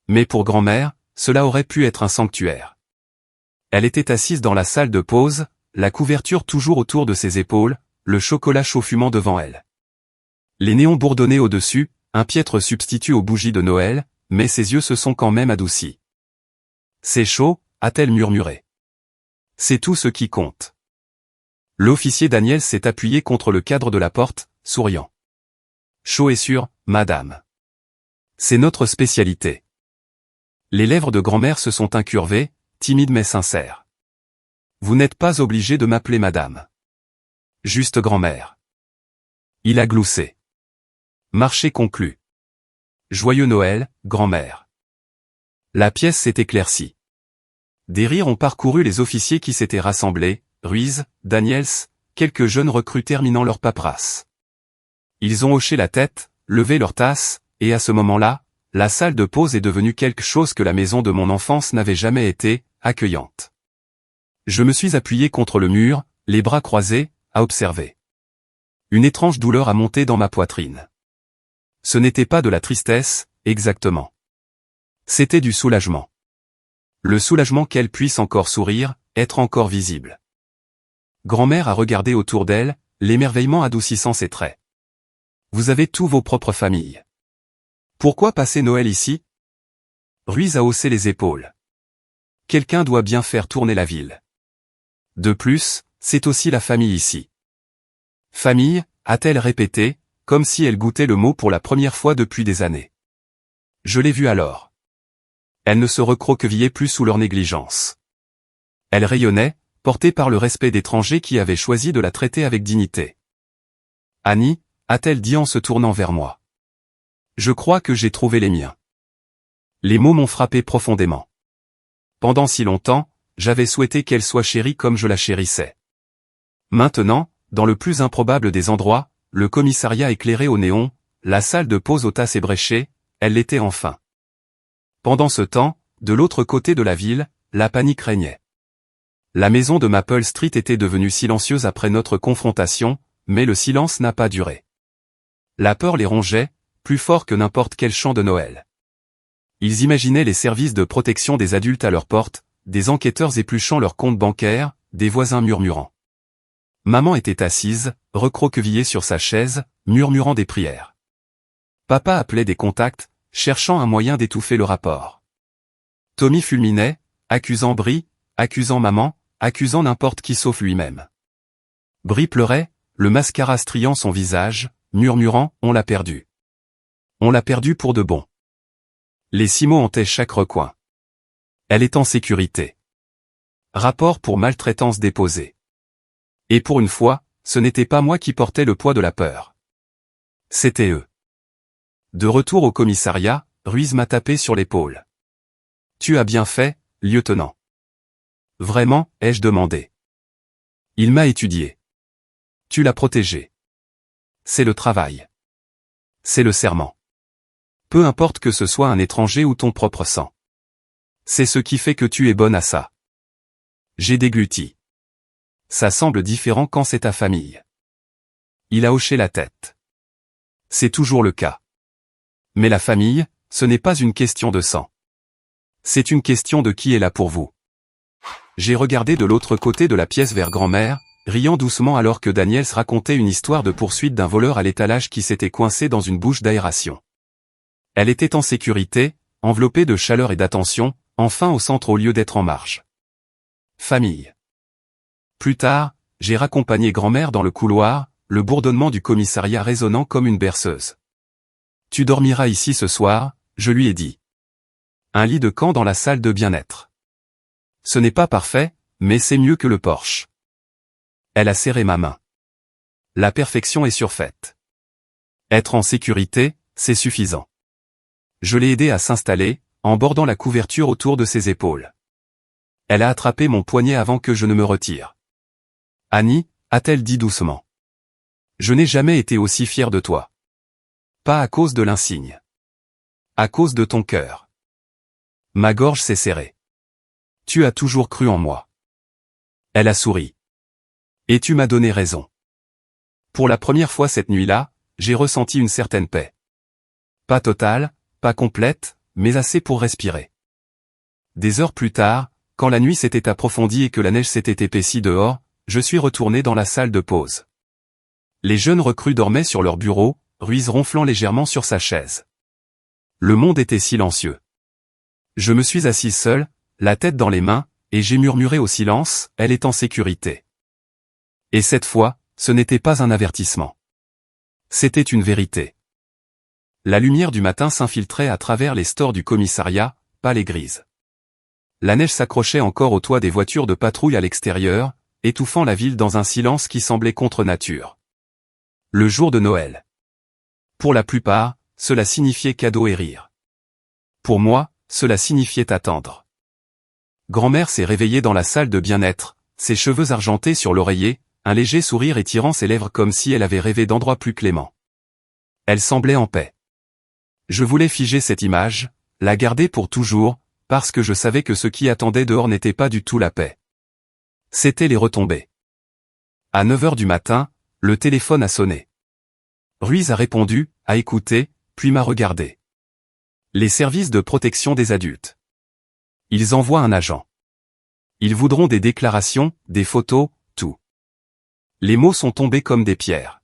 Mais pour grand-mère, cela aurait pu être un sanctuaire. Elle était assise dans la salle de pause, la couverture toujours autour de ses épaules, le chocolat chaud fumant devant elle. Les néons bourdonnaient au-dessus, un piètre substitut aux bougies de Noël, mais ses yeux se sont quand même adoucis. C'est chaud, a-t-elle murmuré. C'est tout ce qui compte. L'officier Daniel s'est appuyé contre le cadre de la porte, souriant. Chaud et sûr, madame. C'est notre spécialité. Les lèvres de grand-mère se sont incurvées, timides mais sincères. Vous n'êtes pas obligé de m'appeler madame. Juste grand-mère. Il a gloussé. Marché conclu. Joyeux Noël, grand-mère. La pièce s'est éclaircie. Des rires ont parcouru les officiers qui s'étaient rassemblés, Ruiz, Daniels, quelques jeunes recrues terminant leur paperasse. Ils ont hoché la tête, levé leur tasse, et à ce moment-là, la salle de pause est devenue quelque chose que la maison de mon enfance n'avait jamais été, accueillante. Je me suis appuyé contre le mur, les bras croisés, à observer. Une étrange douleur a monté dans ma poitrine. Ce n'était pas de la tristesse, exactement. C'était du soulagement. Le soulagement qu'elle puisse encore sourire, être encore visible. Grand-mère a regardé autour d'elle, l'émerveillement adoucissant ses traits. Vous avez tous vos propres familles. Pourquoi passer Noël ici? Ruiz a haussé les épaules. Quelqu'un doit bien faire tourner la ville. De plus, c'est aussi la famille ici. Famille, a-t-elle répété, comme si elle goûtait le mot pour la première fois depuis des années. Je l'ai vue alors. Elle ne se recroquevillait plus sous leur négligence. Elle rayonnait, portée par le respect d'étrangers qui avaient choisi de la traiter avec dignité. Annie, a-t-elle dit en se tournant vers moi. Je crois que j'ai trouvé les miens. Les mots m'ont frappé profondément. Pendant si longtemps, j'avais souhaité qu'elle soit chérie comme je la chérissais. Maintenant, dans le plus improbable des endroits, le commissariat éclairé au néon, la salle de pause aux tasses ébréchées, elle l'était enfin. Pendant ce temps, de l'autre côté de la ville, la panique régnait. La maison de Maple Street était devenue silencieuse après notre confrontation, mais le silence n'a pas duré. La peur les rongeait, plus fort que n'importe quel chant de Noël. Ils imaginaient les services de protection des adultes à leur porte, des enquêteurs épluchant leurs comptes bancaires, des voisins murmurant. Maman était assise, recroquevillée sur sa chaise, murmurant des prières. Papa appelait des contacts, cherchant un moyen d'étouffer le rapport. Tommy fulminait, accusant Brie, accusant maman, accusant n'importe qui sauf lui-même. Brie pleurait, le mascara striant son visage, murmurant « On l'a perdu. On l'a perdu pour de bon. » Les 6 mots hantaient chaque recoin. Elle est en sécurité. Rapport pour maltraitance déposé. Et pour une fois, ce n'était pas moi qui portais le poids de la peur. C'était eux. De retour au commissariat, Ruiz m'a tapé sur l'épaule. « Tu as bien fait, lieutenant. » « Vraiment, ai-je demandé. Il m'a étudié. Tu l'as protégé. C'est le travail. C'est le serment. Peu importe que ce soit un étranger ou ton propre sang. C'est ce qui fait que tu es bonne à ça. J'ai dégluti. Ça semble différent quand c'est ta famille. Il a hoché la tête. C'est toujours le cas. Mais la famille, ce n'est pas une question de sang. C'est une question de qui est là pour vous. J'ai regardé de l'autre côté de la pièce vers grand-mère, riant doucement alors que Daniels racontait une histoire de poursuite d'un voleur à l'étalage qui s'était coincé dans une bouche d'aération. Elle était en sécurité, enveloppée de chaleur et d'attention, enfin au centre au lieu d'être en marge. Famille. Plus tard, j'ai raccompagné grand-mère dans le couloir, le bourdonnement du commissariat résonnant comme une berceuse. Tu dormiras ici ce soir, je lui ai dit. Un lit de camp dans la salle de bien-être. Ce n'est pas parfait, mais c'est mieux que le porche. Elle a serré ma main. La perfection est surfaite. Être en sécurité, c'est suffisant. Je l'ai aidée à s'installer, en bordant la couverture autour de ses épaules. Elle a attrapé mon poignet avant que je ne me retire. Annie, a-t-elle dit doucement. Je n'ai jamais été aussi fier de toi. Pas à cause de l'insigne. À cause de ton cœur. Ma gorge s'est serrée. Tu as toujours cru en moi. Elle a souri. Et tu m'as donné raison. Pour la première fois cette nuit-là, j'ai ressenti une certaine paix. Pas totale, pas complète, mais assez pour respirer. Des heures plus tard, quand la nuit s'était approfondie et que la neige s'était épaissie dehors, je suis retourné dans la salle de pause. Les jeunes recrues dormaient sur leur bureau, Ruiz ronflant légèrement sur sa chaise. Le monde était silencieux. Je me suis assis seul, la tête dans les mains, et j'ai murmuré au silence, elle est en sécurité. Et cette fois, ce n'était pas un avertissement. C'était une vérité. La lumière du matin s'infiltrait à travers les stores du commissariat, pâle et grise. La neige s'accrochait encore au toit des voitures de patrouille à l'extérieur, étouffant la ville dans un silence qui semblait contre nature. Le jour de Noël. Pour la plupart, cela signifiait cadeau et rire. Pour moi, cela signifiait attendre. Grand-mère s'est réveillée dans la salle de bien-être, ses cheveux argentés sur l'oreiller, un léger sourire étirant ses lèvres comme si elle avait rêvé d'endroits plus cléments. Elle semblait en paix. Je voulais figer cette image, la garder pour toujours, parce que je savais que ce qui attendait dehors n'était pas du tout la paix. C'étaient les retombées. À 9 heures du matin, le téléphone a sonné. Ruiz a répondu, a écouté, puis m'a regardé. Les services de protection des adultes. Ils envoient un agent. Ils voudront des déclarations, des photos, tout. Les mots sont tombés comme des pierres.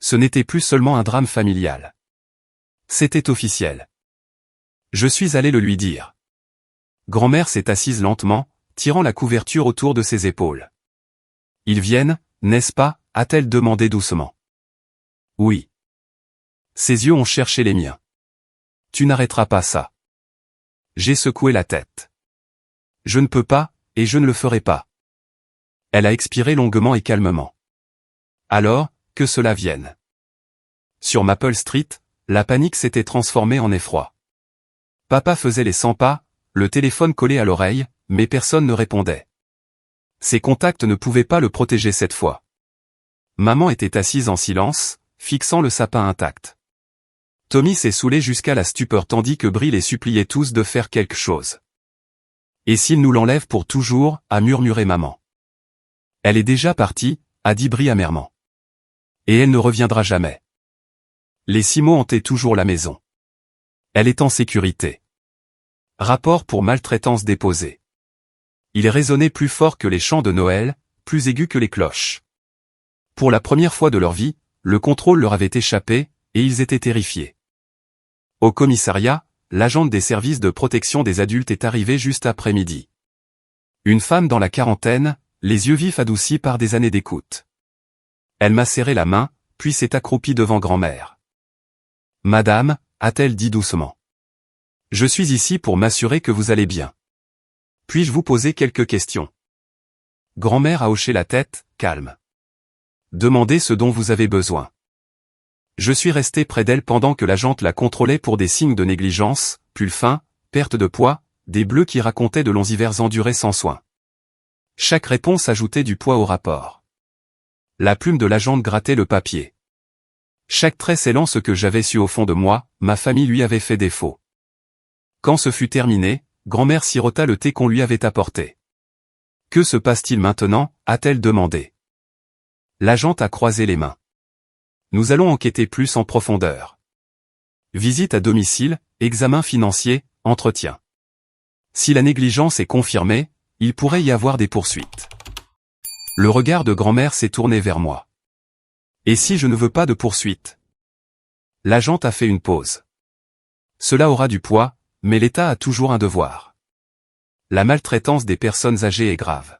Ce n'était plus seulement un drame familial. C'était officiel. Je suis allé le lui dire. Grand-mère s'est assise lentement, tirant la couverture autour de ses épaules. Ils viennent, n'est-ce pas, a-t-elle demandé doucement. Oui. Ses yeux ont cherché les miens. Tu n'arrêteras pas ça. J'ai secoué la tête. Je ne peux pas, et je ne le ferai pas. Elle a expiré longuement et calmement. Alors, que cela vienne. Sur Maple Street, la panique s'était transformée en effroi. Papa faisait les 100 pas, le téléphone collé à l'oreille, mais personne ne répondait. Ses contacts ne pouvaient pas le protéger cette fois. Maman était assise en silence, fixant le sapin intact. Tommy s'est saoulé jusqu'à la stupeur tandis que Brie les suppliait tous de faire quelque chose. Et s'il nous l'enlève pour toujours, a murmuré maman. Elle est déjà partie, a dit Brie amèrement. Et elle ne reviendra jamais. Les 6 mots hantaient toujours la maison. Elle est en sécurité. Rapport pour maltraitance déposé. Il résonnait plus fort que les chants de Noël, plus aigu que les cloches. Pour la première fois de leur vie, le contrôle leur avait échappé, et ils étaient terrifiés. Au commissariat, l'agente des services de protection des adultes est arrivée juste après midi. Une femme dans la quarantaine, les yeux vifs adoucis par des années d'écoute. Elle m'a serré la main, puis s'est accroupie devant grand-mère. Madame, a-t-elle dit doucement. Je suis ici pour m'assurer que vous allez bien. Puis-je vous poser quelques questions? Grand-mère a hoché la tête, calme. Demandez ce dont vous avez besoin. Je suis resté près d'elle pendant que l'agente la contrôlait pour des signes de négligence, pull fin, perte de poids, des bleus qui racontaient de longs hivers endurés sans soin. Chaque réponse ajoutait du poids au rapport. La plume de l'agente grattait le papier. Chaque trait scellant ce que j'avais su au fond de moi, ma famille lui avait fait défaut. Quand ce fut terminé, grand-mère sirota le thé qu'on lui avait apporté. Que se passe-t-il maintenant, a-t-elle demandé. L'agente a croisé les mains. Nous allons enquêter plus en profondeur. Visite à domicile, examen financier, entretien. Si la négligence est confirmée, il pourrait y avoir des poursuites. Le regard de grand-mère s'est tourné vers moi. Et si je ne veux pas de poursuite? L'agente a fait une pause. Cela aura du poids, mais l'État a toujours un devoir. La maltraitance des personnes âgées est grave.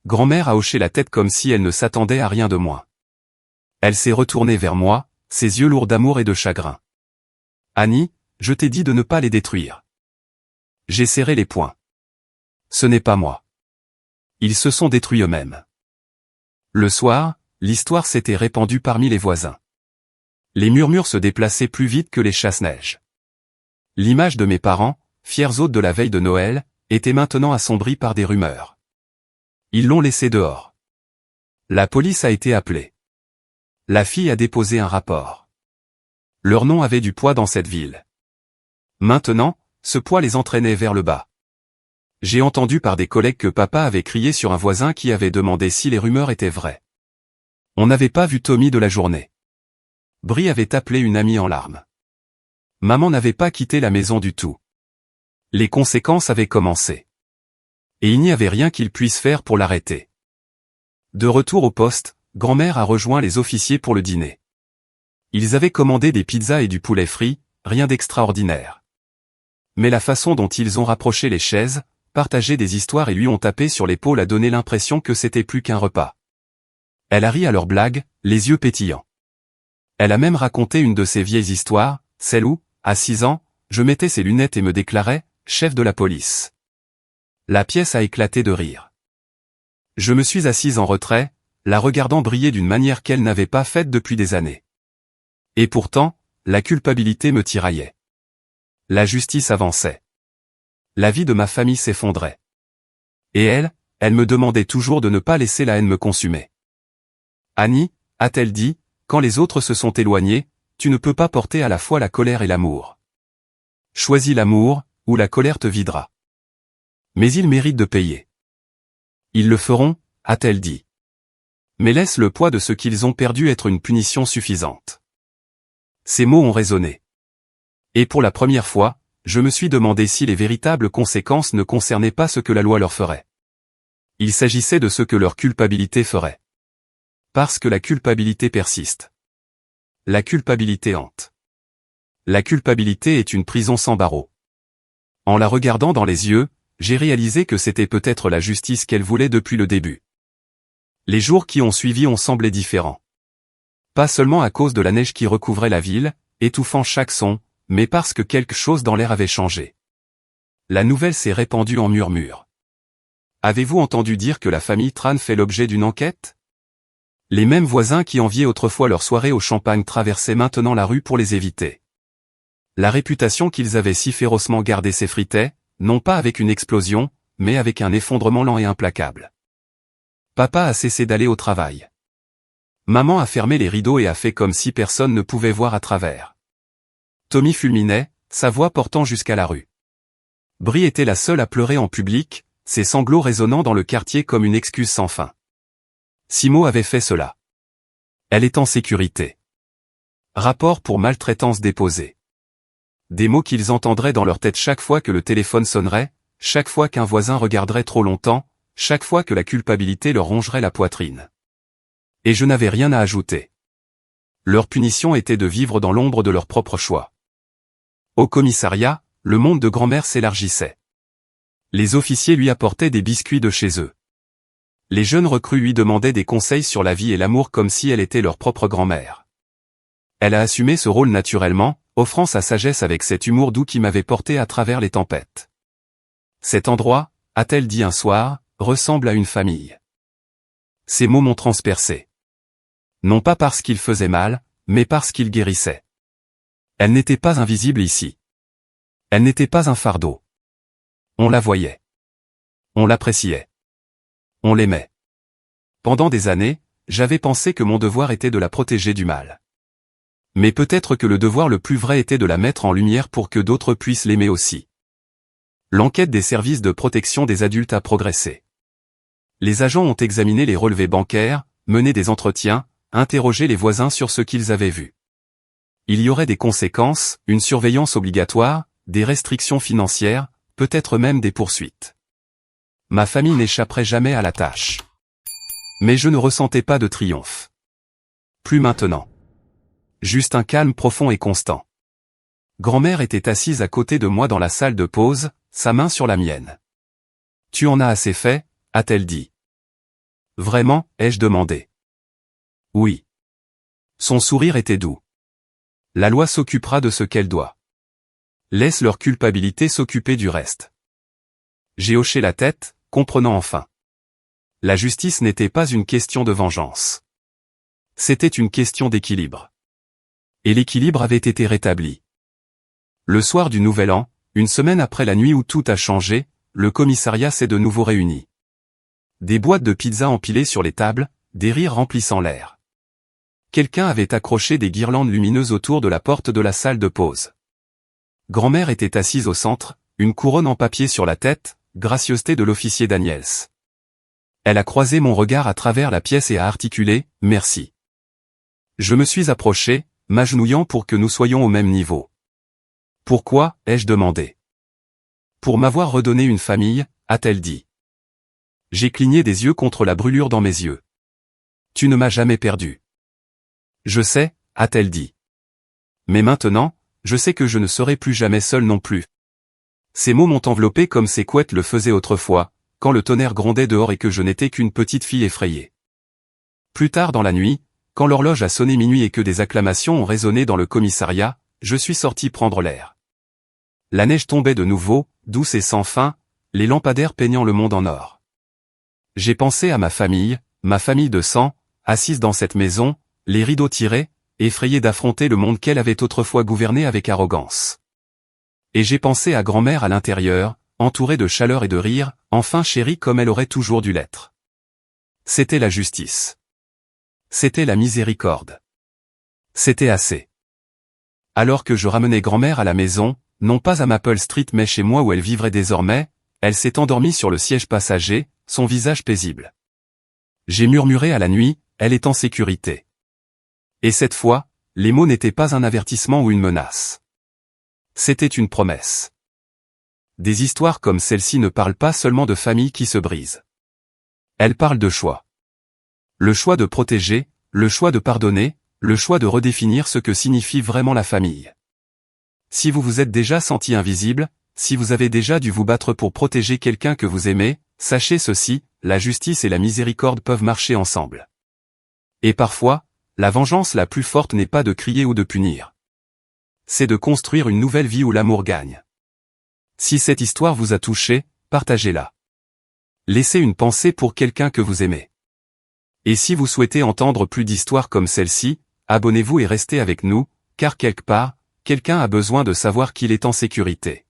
Grand-mère a hoché la tête comme si elle ne s'attendait à rien de moins. Elle s'est retournée vers moi, ses yeux lourds d'amour et de chagrin. Annie, je t'ai dit de ne pas les détruire. J'ai serré les poings. Ce n'est pas moi. Ils se sont détruits eux-mêmes. Le soir, l'histoire s'était répandue parmi les voisins. Les murmures se déplaçaient plus vite que les chasse-neige. L'image de mes parents, fiers hôtes de la veille de Noël, était maintenant assombrie par des rumeurs. Ils l'ont laissé dehors. La police a été appelée. La fille a déposé un rapport. Leur nom avait du poids dans cette ville. Maintenant, ce poids les entraînait vers le bas. J'ai entendu par des collègues que papa avait crié sur un voisin qui avait demandé si les rumeurs étaient vraies. On n'avait pas vu Tommy de la journée. Brie avait appelé une amie en larmes. Maman n'avait pas quitté la maison du tout. Les conséquences avaient commencé. Et il n'y avait rien qu'ils puissent faire pour l'arrêter. De retour au poste, grand-mère a rejoint les officiers pour le dîner. Ils avaient commandé des pizzas et du poulet frit, rien d'extraordinaire. Mais la façon dont ils ont rapproché les chaises, partagé des histoires et lui ont tapé sur l'épaule a donné l'impression que c'était plus qu'un repas. Elle a ri à leurs blagues, les yeux pétillants. Elle a même raconté une de ses vieilles histoires, celle où, à 6 ans, je mettais ses lunettes et me déclarais « chef de la police ». La pièce a éclaté de rire. Je me suis assise en retrait, la regardant briller d'une manière qu'elle n'avait pas faite depuis des années. Et pourtant, la culpabilité me tiraillait. La justice avançait. La vie de ma famille s'effondrait. Et elle me demandait toujours de ne pas laisser la haine me consumer. Annie, a-t-elle dit, quand les autres se sont éloignés, tu ne peux pas porter à la fois la colère et l'amour. Choisis l'amour, ou la colère te videra. Mais ils méritent de payer. Ils le feront, a-t-elle dit. Mais laisse le poids de ce qu'ils ont perdu être une punition suffisante. Ces mots ont résonné. Et pour la première fois, je me suis demandé si les véritables conséquences ne concernaient pas ce que la loi leur ferait. Il s'agissait de ce que leur culpabilité ferait. Parce que la culpabilité persiste. La culpabilité hante. La culpabilité est une prison sans barreaux. En la regardant dans les yeux, j'ai réalisé que c'était peut-être la justice qu'elle voulait depuis le début. Les jours qui ont suivi ont semblé différents. Pas seulement à cause de la neige qui recouvrait la ville, étouffant chaque son, mais parce que quelque chose dans l'air avait changé. La nouvelle s'est répandue en murmures. Avez-vous entendu dire que la famille Tran fait l'objet d'une enquête? Les mêmes voisins qui enviaient autrefois leur soirée au champagne traversaient maintenant la rue pour les éviter. La réputation qu'ils avaient si férocement gardée s'effritait, non pas avec une explosion, mais avec un effondrement lent et implacable. Papa a cessé d'aller au travail. Maman a fermé les rideaux et a fait comme si personne ne pouvait voir à travers. Tommy fulminait, sa voix portant jusqu'à la rue. Brie était la seule à pleurer en public, ses sanglots résonnant dans le quartier comme une excuse sans fin. Simo avait fait cela. Elle est en sécurité. Rapport pour maltraitance déposé. Des mots qu'ils entendraient dans leur tête chaque fois que le téléphone sonnerait, chaque fois qu'un voisin regarderait trop longtemps, chaque fois que la culpabilité leur rongerait la poitrine. Et je n'avais rien à ajouter. Leur punition était de vivre dans l'ombre de leur propre choix. Au commissariat, le monde de grand-mère s'élargissait. Les officiers lui apportaient des biscuits de chez eux. Les jeunes recrues lui demandaient des conseils sur la vie et l'amour comme si elle était leur propre grand-mère. Elle a assumé ce rôle naturellement, offrant sa sagesse avec cet humour doux qui m'avait porté à travers les tempêtes. Cet endroit, a-t-elle dit un soir, ressemble à une famille. Ces mots m'ont transpercé. Non pas parce qu'il faisait mal, mais parce qu'il guérissait. Elle n'était pas invisible ici. Elle n'était pas un fardeau. On la voyait. On l'appréciait. On l'aimait. Pendant des années, j'avais pensé que mon devoir était de la protéger du mal. Mais peut-être que le devoir le plus vrai était de la mettre en lumière pour que d'autres puissent l'aimer aussi. L'enquête des services de protection des adultes a progressé. Les agents ont examiné les relevés bancaires, mené des entretiens, interrogé les voisins sur ce qu'ils avaient vu. Il y aurait des conséquences, une surveillance obligatoire, des restrictions financières, peut-être même des poursuites. Ma famille n'échapperait jamais à la tâche. Mais je ne ressentais pas de triomphe. Plus maintenant. Juste un calme profond et constant. Grand-mère était assise à côté de moi dans la salle de pause, sa main sur la mienne. « Tu en as assez fait ?» a-t-elle dit. « Vraiment ?» ai-je demandé. « Oui. » Son sourire était doux. « La loi s'occupera de ce qu'elle doit. Laisse leur culpabilité s'occuper du reste. » J'ai hoché la tête, comprenant enfin. La justice n'était pas une question de vengeance. C'était une question d'équilibre. Et l'équilibre avait été rétabli. Le soir du Nouvel An, une semaine après la nuit où tout a changé, le commissariat s'est de nouveau réuni. Des boîtes de pizza empilées sur les tables, des rires remplissant l'air. Quelqu'un avait accroché des guirlandes lumineuses autour de la porte de la salle de pause. Grand-mère était assise au centre, une couronne en papier sur la tête, gracieuseté de l'officier Daniels. Elle a croisé mon regard à travers la pièce et a articulé « Merci ». Je me suis approché, m'agenouillant pour que nous soyons au même niveau. « Pourquoi ?» ai-je demandé. « Pour m'avoir redonné une famille », a-t-elle dit. J'ai cligné des yeux contre la brûlure dans mes yeux. « Tu ne m'as jamais perdu. »« Je sais », a-t-elle dit. « Mais maintenant, je sais que je ne serai plus jamais seul non plus. » Ces mots m'ont enveloppé comme ces couettes le faisaient autrefois, quand le tonnerre grondait dehors et que je n'étais qu'une petite fille effrayée. Plus tard dans la nuit, quand l'horloge a sonné minuit et que des acclamations ont résonné dans le commissariat, je suis sorti prendre l'air. La neige tombait de nouveau, douce et sans fin, les lampadaires peignant le monde en or. J'ai pensé à ma famille de sang, assise dans cette maison, les rideaux tirés, effrayée d'affronter le monde qu'elle avait autrefois gouverné avec arrogance. Et j'ai pensé à grand-mère à l'intérieur, entourée de chaleur et de rire, enfin chérie comme elle aurait toujours dû l'être. C'était la justice. C'était la miséricorde. C'était assez. Alors que je ramenais grand-mère à la maison, non pas à Maple Street mais chez moi où elle vivrait désormais, elle s'est endormie sur le siège passager, son visage paisible. J'ai murmuré à la nuit, elle est en sécurité. Et cette fois, les mots n'étaient pas un avertissement ou une menace. C'était une promesse. Des histoires comme celle-ci ne parlent pas seulement de familles qui se brisent. Elles parlent de choix. Le choix de protéger, le choix de pardonner, le choix de redéfinir ce que signifie vraiment la famille. Si vous vous êtes déjà senti invisible, si vous avez déjà dû vous battre pour protéger quelqu'un que vous aimez, sachez ceci, la justice et la miséricorde peuvent marcher ensemble. Et parfois, la vengeance la plus forte n'est pas de crier ou de punir. C'est de construire une nouvelle vie où l'amour gagne. Si cette histoire vous a touché, partagez-la. Laissez une pensée pour quelqu'un que vous aimez. Et si vous souhaitez entendre plus d'histoires comme celle-ci, abonnez-vous et restez avec nous, car quelque part, quelqu'un a besoin de savoir qu'il est en sécurité.